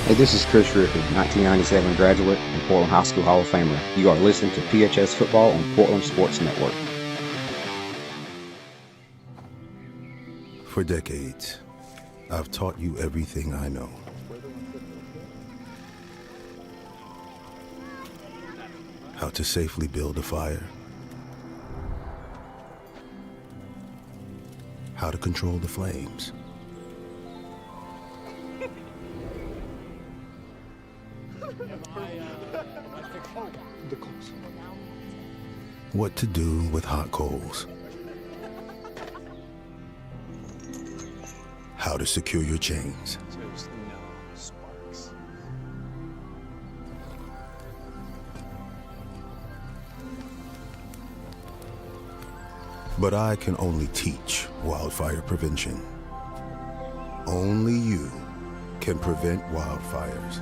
Hey, this is Chris Rippey, 1997 graduate and Portland High School Hall of Famer. You are listening to PHS Football on Portland Sports Network. For decades, I've taught you everything I know. How to safely build a fire. How to control the flames. What to do with hot coals. How to secure your chains. But I can only teach wildfire prevention. Only you can prevent wildfires.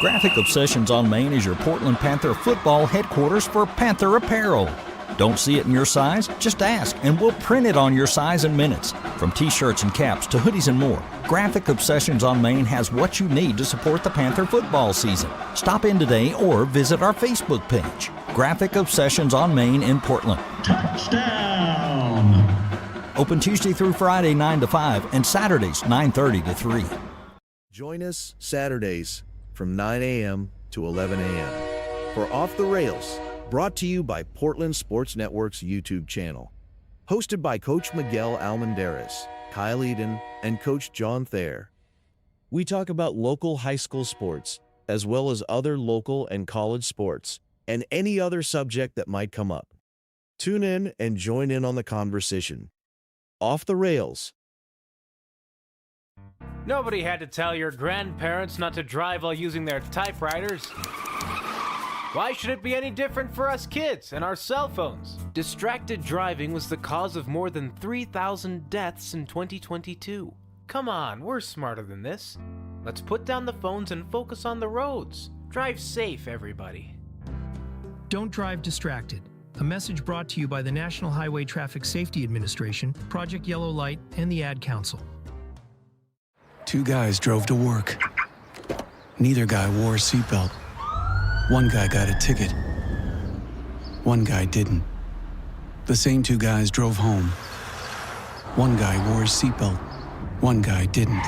Graphic Obsessions on Main is your Portland Panther football headquarters for Panther apparel. Don't see it in your size? Just ask, and we'll print it on your size in minutes. From t-shirts and caps to hoodies and more, Graphic Obsessions on Main has what you need to support the Panther football season. Stop in today or visit our Facebook page. Graphic Obsessions on Main in Portland. Touchdown! Open Tuesday through Friday 9 to 5 and Saturdays 9:30 to 3. Join us Saturdays from 9 a.m. to 11 a.m. for Off the Rails, brought to you by Portland Sports Network's YouTube channel. Hosted by Coach Miguel Almendarez, Kyle Eden, and Coach John Thayer. We talk about local high school sports, as well as other local and college sports, and any other subject that might come up. Tune in and join in on the conversation. Off the Rails. Nobody had to tell your grandparents not to drive while using their typewriters. Why should it be any different for us kids and our cell phones? Distracted driving was the cause of more than 3,000 deaths in 2022. Come on, we're smarter than this. Let's put down the phones and focus on the roads. Drive safe, everybody. Don't drive distracted. A message brought to you by the National Highway Traffic Safety Administration, Project Yellow Light, and the Ad Council. Two guys drove to work. Neither guy wore a seatbelt. One guy got a ticket. One guy didn't. The same two guys drove home. One guy wore his seatbelt. One guy didn't.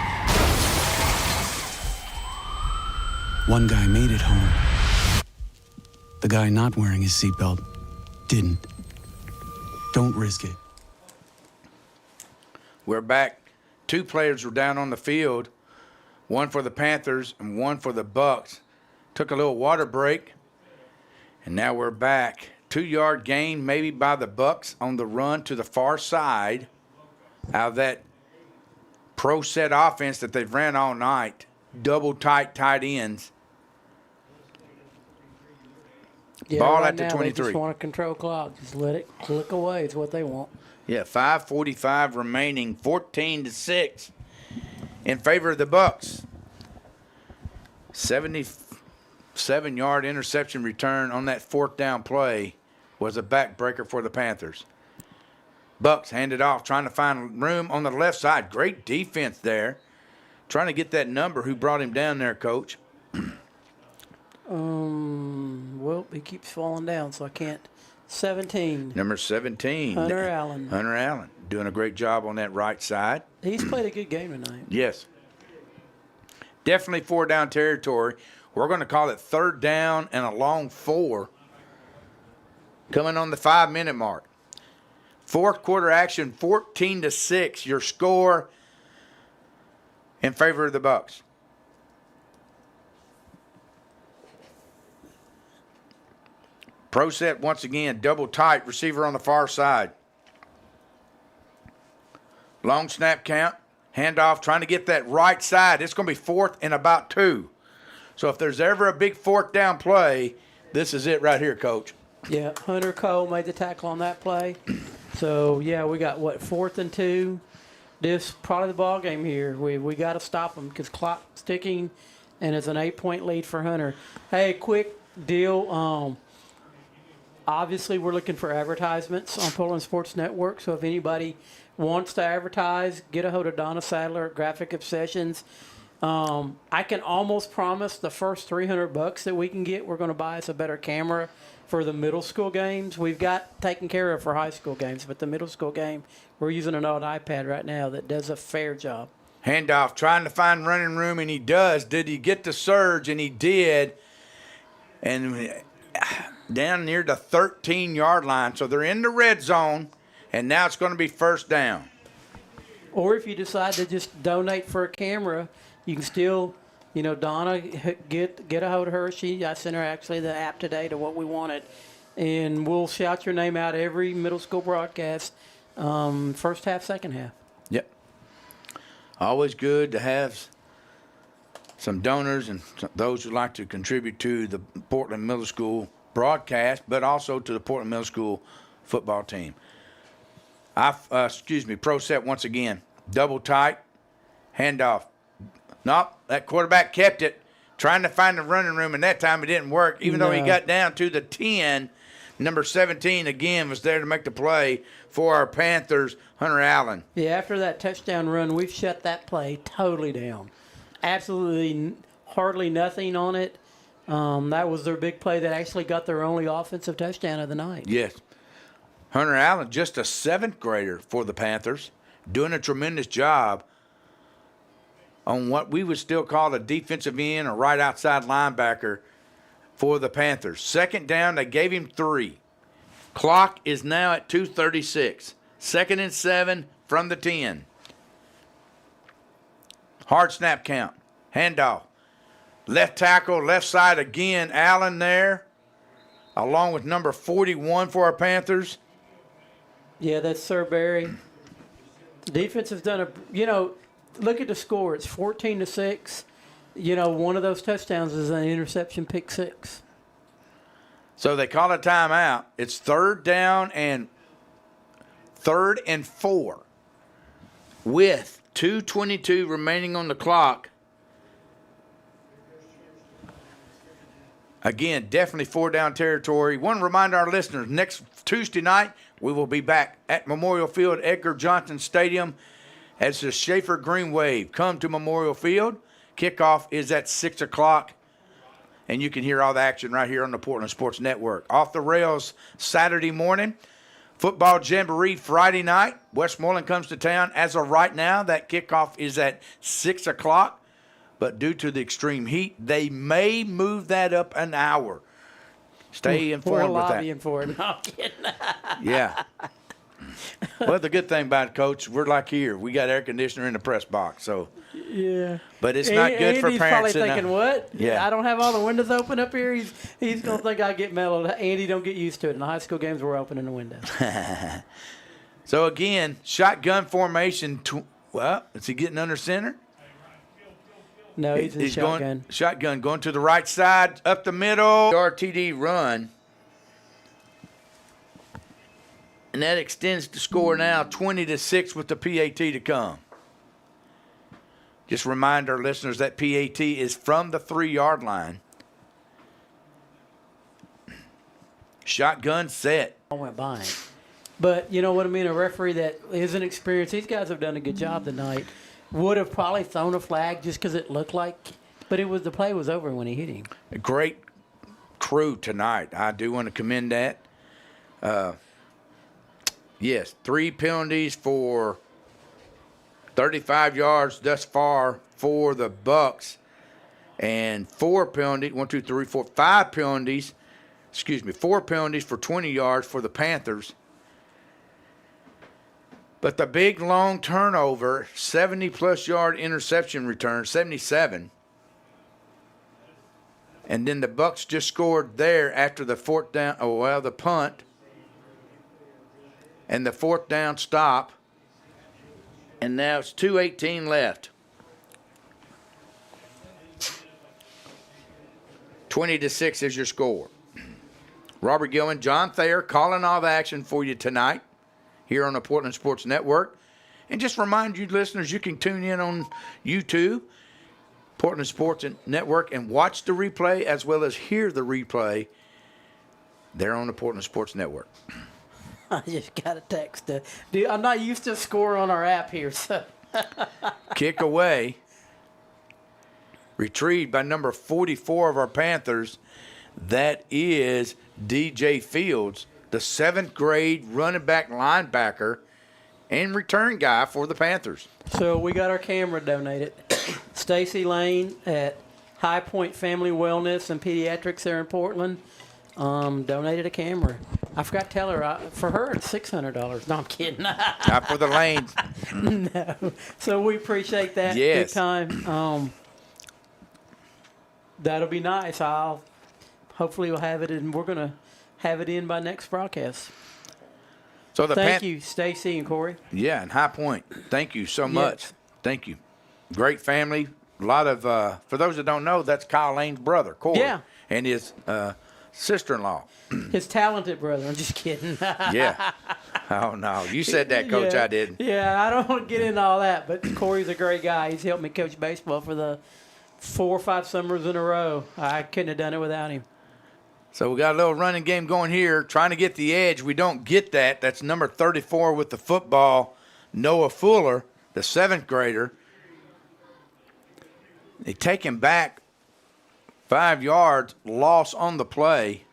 One guy made it home. The guy not wearing his seatbelt didn't. Don't risk it. We're back. Two players were down on the field, one for the Panthers and one for the Bucks. Took a little water break, and now we're back. 2-yard gain maybe by the Bucks on the run to the far side out of that pro set offense that they've ran all night. Double tight ends. Yeah, Ball right at the now 23. They just want to control clock. Just let it click away. It's what they want. Yeah, 5:45 remaining, 14-6 in favor of the Bucks. 77-yard interception return on that fourth down play was a backbreaker for the Panthers. Bucks handed off, trying to find room on the left side. Great defense there. Trying to get that number. Who brought him down there, Coach? Well, he keeps falling down, so I can't 17. Number 17. Hunter Allen. Hunter Allen doing a great job on that right side. He's played a good game tonight. Yes. Definitely 4 down territory. We're going to call it 3rd down and a long 4. Coming on the 5-minute mark. 4th quarter action, 14-6. Your score in favor of the Bucks. Pro set once again, double tight, receiver on the far side. Long snap count, handoff, trying to get that right side. It's going to be 4th and about 2. So if there's ever a big 4th down play, this is it right here, Coach. Yeah, Hunter Cole made the tackle on that play. So, yeah, we got, 4th and 2. This probably the ball game here. We got to stop them because clock's ticking, and it's an 8-point lead for Hunter. Hey, quick deal. Obviously, we're looking for advertisements on Portland Sports Network. So if anybody wants to advertise, get a hold of Donna Sadler at Graphic Obsessions. I can almost promise the first $300 that we can get, we're going to buy us a better camera for the middle school games. We've got taken care of for high school games, but the middle school game, we're using an old iPad right now that does a fair job. Handoff, trying to find running room, and he does. Did he get the surge? And he did. And down near the 13-yard line. So they're in the red zone, and now it's going to be 1st down. Or if you decide to just donate for a camera, you can still, Donna, get a hold of her. I sent her actually the app today to what we wanted. And we'll shout your name out every middle school broadcast, first half, second half. Yep. Always good to have some donors and those who like to contribute to the Portland Middle School broadcast, but also to the Portland Middle School football team. Pro set once again. Double tight. Handoff. Nope, that quarterback kept it. Trying to find the running room, and that time it didn't work. Even though he got down to the 10, number 17 again was there to make the play for our Panthers, Hunter Allen. Yeah, after that touchdown run, we've shut that play totally down. Absolutely hardly nothing on it. That was their big play that actually got their only offensive touchdown of the night. Yes. Hunter Allen, just a 7th grader for the Panthers, doing a tremendous job on what we would still call a defensive end or right outside linebacker for the Panthers. 2nd down, they gave him 3. Clock is now at 2:36. 2nd and 7 from the 10. Hard snap count. Handoff. Left tackle, left side again. Allen there, along with number 41 for our Panthers. Yeah, that's Sir Barry. The defense has done look at the score. It's 14-6. One of those touchdowns is an interception, pick 6. So they call a timeout. It's 3rd down and 3rd and 4 with 2:22 remaining on the clock. Again, definitely 4 down territory. Want to remind our listeners, next Tuesday night, we will be back at Memorial Field, Edgar Johnson Stadium, as the Schaefer Green Wave come to Memorial Field. Kickoff is at 6 o'clock, and you can hear all the action right here on the Portland Sports Network. Off the rails Saturday morning. Football Jamboree Friday night. Westmoreland comes to town. As of right now, that kickoff is at 6 o'clock. But due to the extreme heat, they may move that up an hour. Stay informed with that. We're lobbying for it. No, I'm kidding. Yeah. Well, the good thing about it, Coach, we're like here. We got air conditioner in the press box, so. Yeah. But it's not good for Andy's parents. Probably thinking, what? Yeah. I don't have all the windows open up here. He's going to think I get mellowed. Andy, don't get used to it. In the high school games, we're opening the windows. So, again, shotgun formation. Is he getting under center? No, he's in shotgun. Shotgun going to the right side, up the middle. RTD run. And that extends the score now 20-6 with the PAT to come. Just remind our listeners that PAT is from the 3-yard line. Shotgun set. I went by him. But you know what I mean? A referee that isn't experienced, these guys have done a good job tonight, would have probably thrown a flag just because it looked like, but the play was over when he hit him. A great crew tonight. I do want to commend that. Yes, 3 penalties for 35 yards thus far for the Bucks, and 4 penalties. 5 penalties. 4 penalties for 20 yards for the Panthers. But the big long turnover, 70-plus yard interception return, 77. And then the Bucks just scored there after the the punt and the 4th down stop. And now it's 2:18 left. 20-6 is your score. Robert Gilman, John Thayer calling all the action for you tonight here on the Portland Sports Network. And just remind you listeners, you can tune in on YouTube, Portland Sports Network, and watch the replay as well as hear the replay there on the Portland Sports Network. I just got a text. Dude, I'm not used to score on our app here, so. Kick away. Retrieved by number 44 of our Panthers. That is DJ Fields, the 7th grade running back linebacker and return guy for the Panthers. So we got our camera donated. Stacy Lane at High Point Family Wellness and Pediatrics there in Portland donated a camera. I forgot to tell her, for her it's $600. No, I'm kidding. Not for the lanes. No. So we appreciate that yes. big time. That'll be nice. Hopefully we'll have it, and we're going to have it in by next broadcast. So Thank you, Stacy and Corey. Yeah, and High Point. Thank you so much. Yes. Thank you. Great family. A lot of, for those that don't know, that's Kyle Lane's brother, Corey. Yeah. And his sister-in-law. His talented brother. I'm just kidding. Yeah. Oh, no. You said that, Coach. Yeah. I didn't. Yeah, I don't want to get into all that, but Corey's a great guy. He's helped me coach baseball for the 4 or 5 summers in a row. I couldn't have done it without him. So we got a little running game going here, trying to get the edge. We don't get that. That's number 34 with the football, Noah Fuller, the 7th grader. They take him back 5 yards, loss on the play.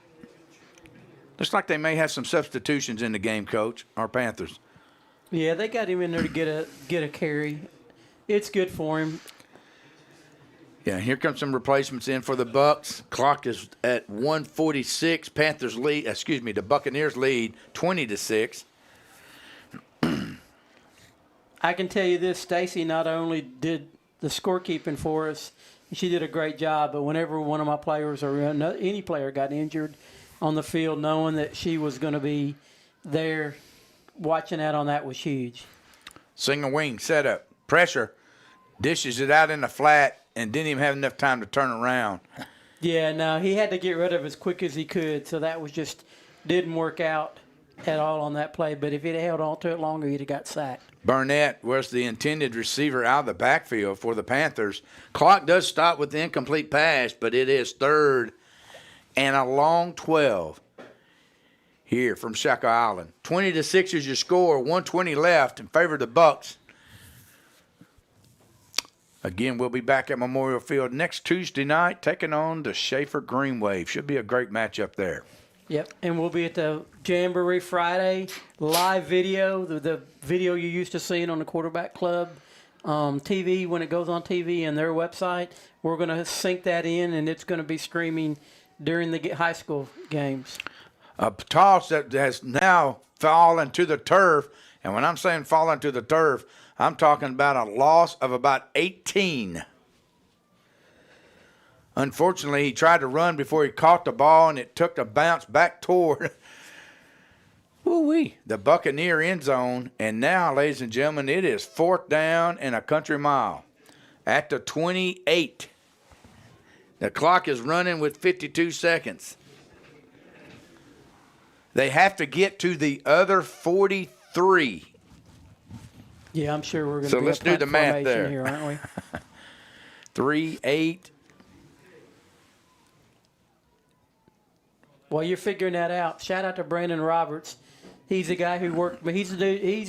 Looks like they may have some substitutions in the game, Coach, our Panthers. Yeah, they got him in there to get a carry. It's good for him. Yeah, here comes some replacements in for the Bucks. Clock is at 1:46. Panthers lead. The Buccaneers lead 20-6. I can tell you this: Stacy not only did the scorekeeping for us, she did a great job. But whenever one of my players or any player got injured on the field, knowing that she was going to be there, watching out on that was huge. Single wing setup, pressure, dishes it out in the flat. And didn't even have enough time to turn around. Yeah, no, he had to get rid of it as quick as he could, so that was just didn't work out at all on that play. But if he'd held on to it longer, he'd have got sacked. Burnett was the intended receiver out of the backfield for the Panthers. Clock does stop with the incomplete pass, but it is 3rd and a long 12 here from Shaka Island. 20-6 is your score, 1:20 left in favor of the Bucks. Again, we'll be back at Memorial Field next Tuesday night, taking on the Schaefer Green Wave. Should be a great matchup there. Yep, and we'll be at the Jamboree Friday, live video, the video you're used to seeing on the Quarterback Club TV when it goes on TV and their website. We're going to sync that in, and it's going to be streaming during the high school games. A toss that has now fallen to the turf, and when I'm saying fallen to the turf, I'm talking about a loss of about 18. Unfortunately, he tried to run before he caught the ball, and it took a bounce back toward the Buccaneer end zone. And now, ladies and gentlemen, it is 4th down and a country mile at the 28. The clock is running with 52 seconds. They have to get to the other 43. Yeah, I'm sure we're going to So be let's a do the math formation there. here, aren't we? 3, 8. While you're figuring that out, shout out to Brandon Roberts. He's the guy who worked, but he's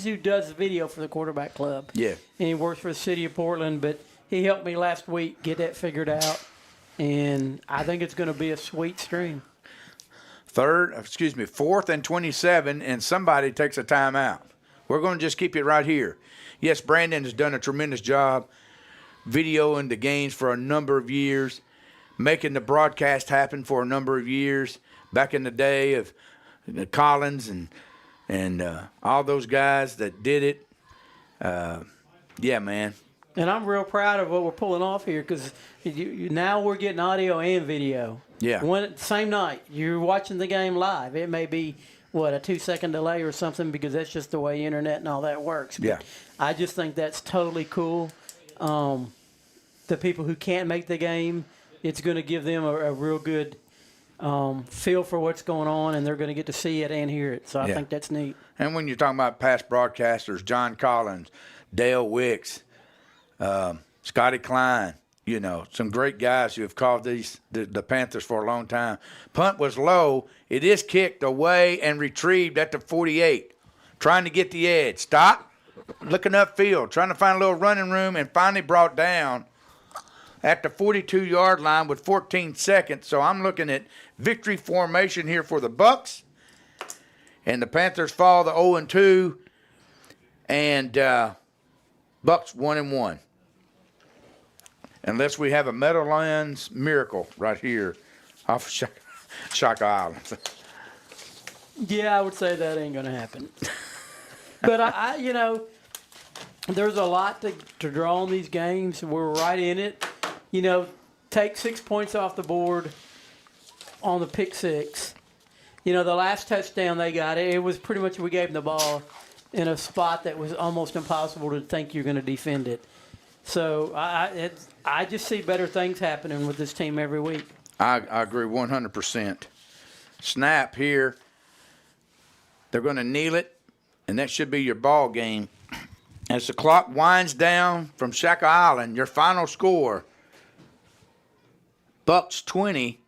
who does the video for the Quarterback Club. Yeah. And he works for the city of Portland, but he helped me last week get that figured out, and I think it's going to be a sweet stream. 4th and 27, and somebody takes a timeout. We're going to just keep it right here. Yes, Brandon has done a tremendous job videoing the games for a number of years, making the broadcast happen for a number of years. Back in the day of Collins and all those guys that did it. Yeah, man. And I'm real proud of what we're pulling off here because now we're getting audio and video. Yeah. Same night. You're watching the game live. It may be, a 2-second delay or something because that's just the way internet and all that works. But yeah. I just think that's totally cool. The people who can't make the game, it's going to give them a real good feel for what's going on, and they're going to get to see it and hear it. So I think that's neat. And when you're talking about past broadcasters, John Collins, Dale Wicks, Scotty Klein, some great guys who have called the Panthers for a long time. Punt was low. It is kicked away and retrieved at the 48, trying to get the edge. Stop, looking upfield, trying to find a little running room, and finally brought down at the 42-yard line with 14 seconds. So I'm looking at victory formation here for the Bucks. And the Panthers fall to 0-2. And Bucks 1-1. Unless we have a Meadowlands miracle right here off of Shaka Island. Yeah, I would say that ain't going to happen. But, I there's a lot to draw on these games. We're right in it. Take 6 points off the board on the pick six. The last touchdown they got, it was pretty much we gave them the ball in a spot that was almost impossible to think you're going to defend it. So I just see better things happening with this team every week. I agree 100%. Snap here. They're going to kneel it, and that should be your ball game. As the clock winds down from Shaka Island, your final score, Bucks 20,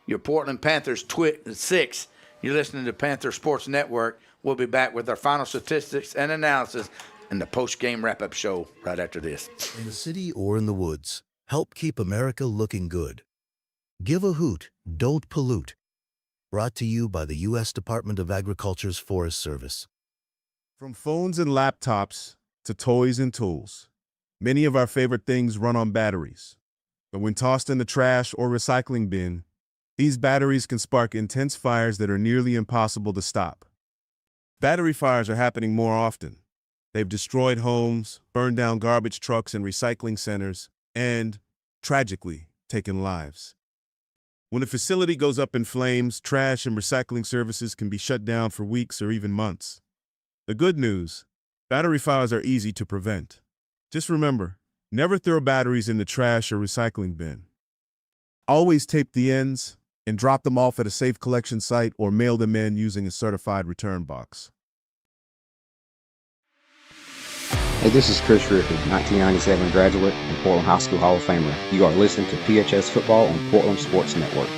your Portland Panthers 6. You're listening to Panther Sports Network. We'll be back with our final statistics and analysis in the post-game wrap-up show right after this. In the city or in the woods, help keep America looking good. Give a hoot, don't pollute. Brought to you by the U.S. Department of Agriculture's Forest Service. From phones and laptops to toys and tools, many of our favorite things run on batteries. But when tossed in the trash or recycling bin, these batteries can spark intense fires that are nearly impossible to stop. Battery fires are happening more often. They've destroyed homes, burned down garbage trucks and recycling centers, and, tragically, taken lives. When a facility goes up in flames, trash and recycling services can be shut down for weeks or even months. The good news, battery fires are easy to prevent. Just remember, never throw batteries in the trash or recycling bin. Always tape the ends and drop them off at a safe collection site or mail them in using a certified return box. Hey, this is Chris Rickard, 1997 graduate and Portland High School Hall of Famer. You are listening to PHS Football on Portland Sports Network.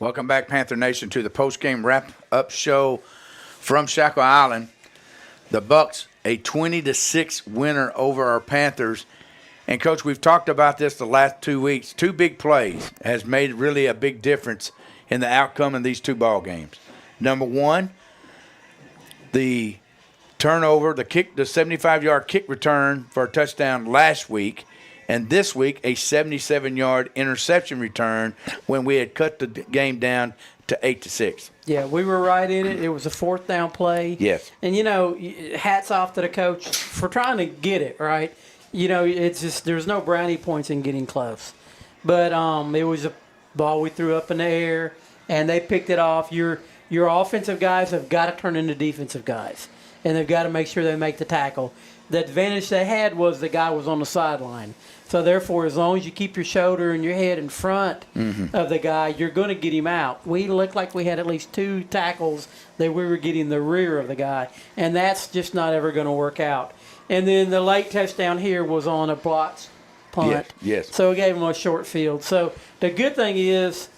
Welcome back, Panther Nation, to the post-game wrap-up show from Shaka Island. The Bucks, a 20-6 winner over our Panthers. And, Coach, we've talked about this the last 2 weeks. 2 big plays has made really a big difference in the outcome of these 2 ball games. Number one, the turnover, the 75-yard kick return for a touchdown last week. And this week, a 77-yard interception return when we had cut the game down to 8-6. Yeah, we were right in it. It was a 4th down play. Yes. And, hats off to the coach for trying to get it, right? It's just there's no brownie points in getting close. But it was a ball we threw up in the air, and they picked it off. You're your offensive guys have got to turn into defensive guys, and they've got to make sure they make the tackle. The advantage they had was the guy was on the sideline. So, therefore, as long as you keep your shoulder and your head in front of the guy, you're going to get him out. We looked like we had at least 2 tackles that we were getting the rear of the guy, and that's just not ever going to work out. And then the late touchdown here was on a blocked punt. Yes. So, we gave him a short field. So, the good thing is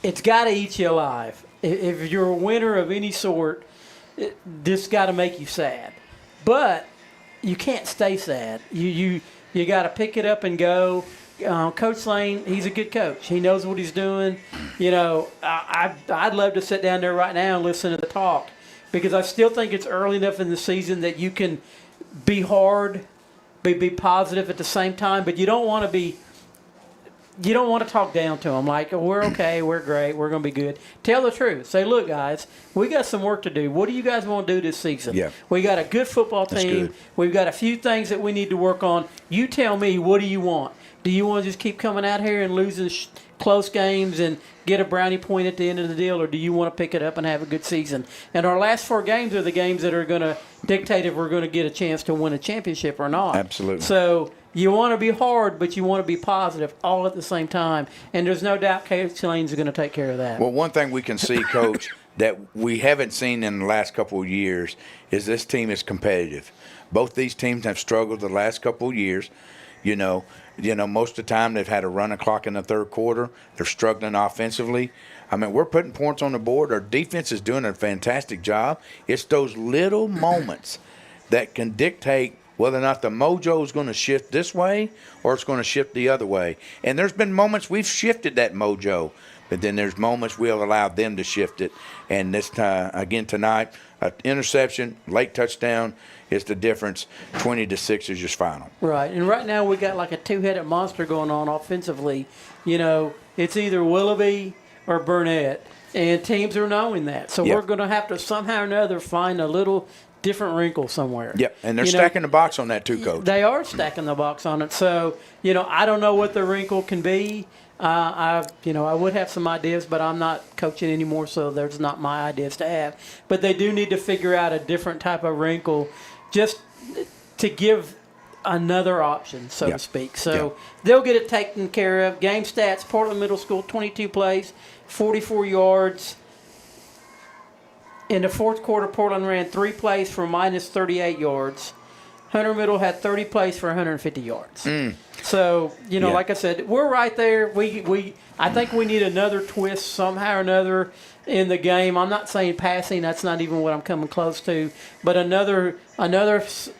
it's got to eat you alive. If you're a winner of any sort, this got to make you sad. But you can't stay sad. You got to pick it up and go. Coach Lane, he's a good coach. He knows what he's doing. You know, I'd love to sit down there right now and listen to the talk, because I still think it's early enough in the season that you can be hard, be positive at the same time, but you don't want to talk down to them like, oh, we're okay, we're great, we're going to be good. Tell the truth. Say, look, guys, we got some work to do. What do you guys want to do this season? Yeah. We got a good football team. Good. We've got a few things that we need to work on. You tell me, what do you want? Do you want to just keep coming out here and losing close games and get a brownie point at the end of the deal, or do you want to pick it up and have a good season? And our last 4 games are the games that are going to dictate if we're going to get a chance to win a championship or not. Absolutely. So you want to be hard, but you want to be positive all at the same time. And there's no doubt Coach Lane's going to take care of that. Well, one thing we can see, Coach, that we haven't seen in the last couple of years is this team is competitive. Both these teams have struggled the last couple of years. You know, most of the time they've had a running clock in the third quarter. They're struggling offensively. I mean, we're putting points on the board. Our defense is doing a fantastic job. It's those little moments that can dictate whether or not the mojo is going to shift this way or it's going to shift the other way. And there's been moments we've shifted that mojo, but then there's moments we'll allow them to shift it. And this time, again tonight, an interception, late touchdown is the difference. 20-6 is your final. Right, and right now we got like a 2-headed monster going on offensively. You know, it's either Willoughby or Burnett, and teams are knowing that. So we're going to have to somehow or another find a little different wrinkle somewhere. Yep, and they're stacking the box on that too, Coach. They are stacking the box on it. So, I don't know what the wrinkle can be. I would have some ideas, but I'm not coaching anymore, so there's not my ideas to have. But they do need to figure out a different type of wrinkle just to give another option, so to speak. So they'll get it taken care of. Game stats, Portland Middle School, 22 plays, 44 yards. In the fourth quarter, Portland ran 3 plays for minus 38 yards. Hunter Middle had 30 plays for 150 yards. So, like I said, we're right there. I think we need another twist somehow or another in the game. I'm not saying passing. That's not even what I'm coming close to. But another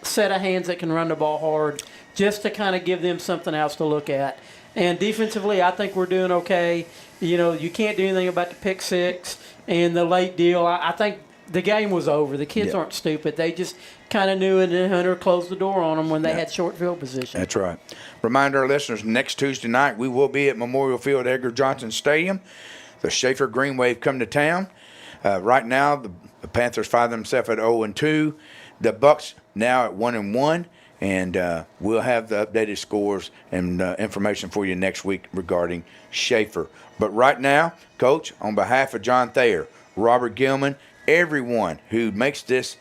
set of hands that can run the ball hard just to kind of give them something else to look at. And defensively, I think we're doing okay. You can't do anything about the pick six and the late deal. I think the game was over. The kids aren't stupid. They just kind of knew it, and Hunter closed the door on them when they had short field position. That's right. Remind our listeners, next Tuesday night we will be at Memorial Field Edgar Johnson Stadium. The Schaefer Green Wave come to town. Right now, the Panthers find themselves at 0-2. The Bucks now at 1-1. And we'll have the updated scores and information for you next week regarding Schaefer. But right now, Coach, on behalf of John Thayer, Robert Gilman, everyone who makes this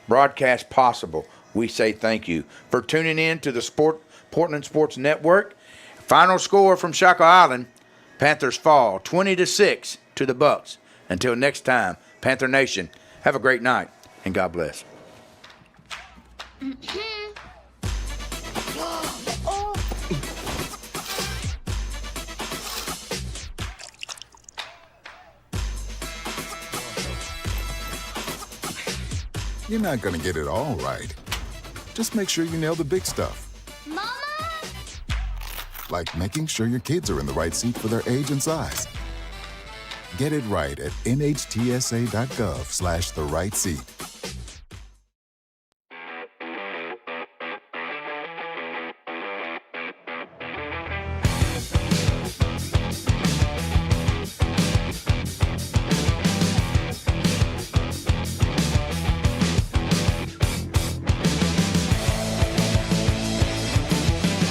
broadcast possible, we say thank you for tuning in to the Portland Sports Network. Final score from Shaka Island, Panthers fall 20-6 to the Bucks. Until next time, Panther Nation, have a great night and God bless. You're not gonna get it all right. Just make sure you nail the big stuff. Mama! Like making sure your kids are in the right seat for their age and size. Get it right at nhtsa.gov/therightseat.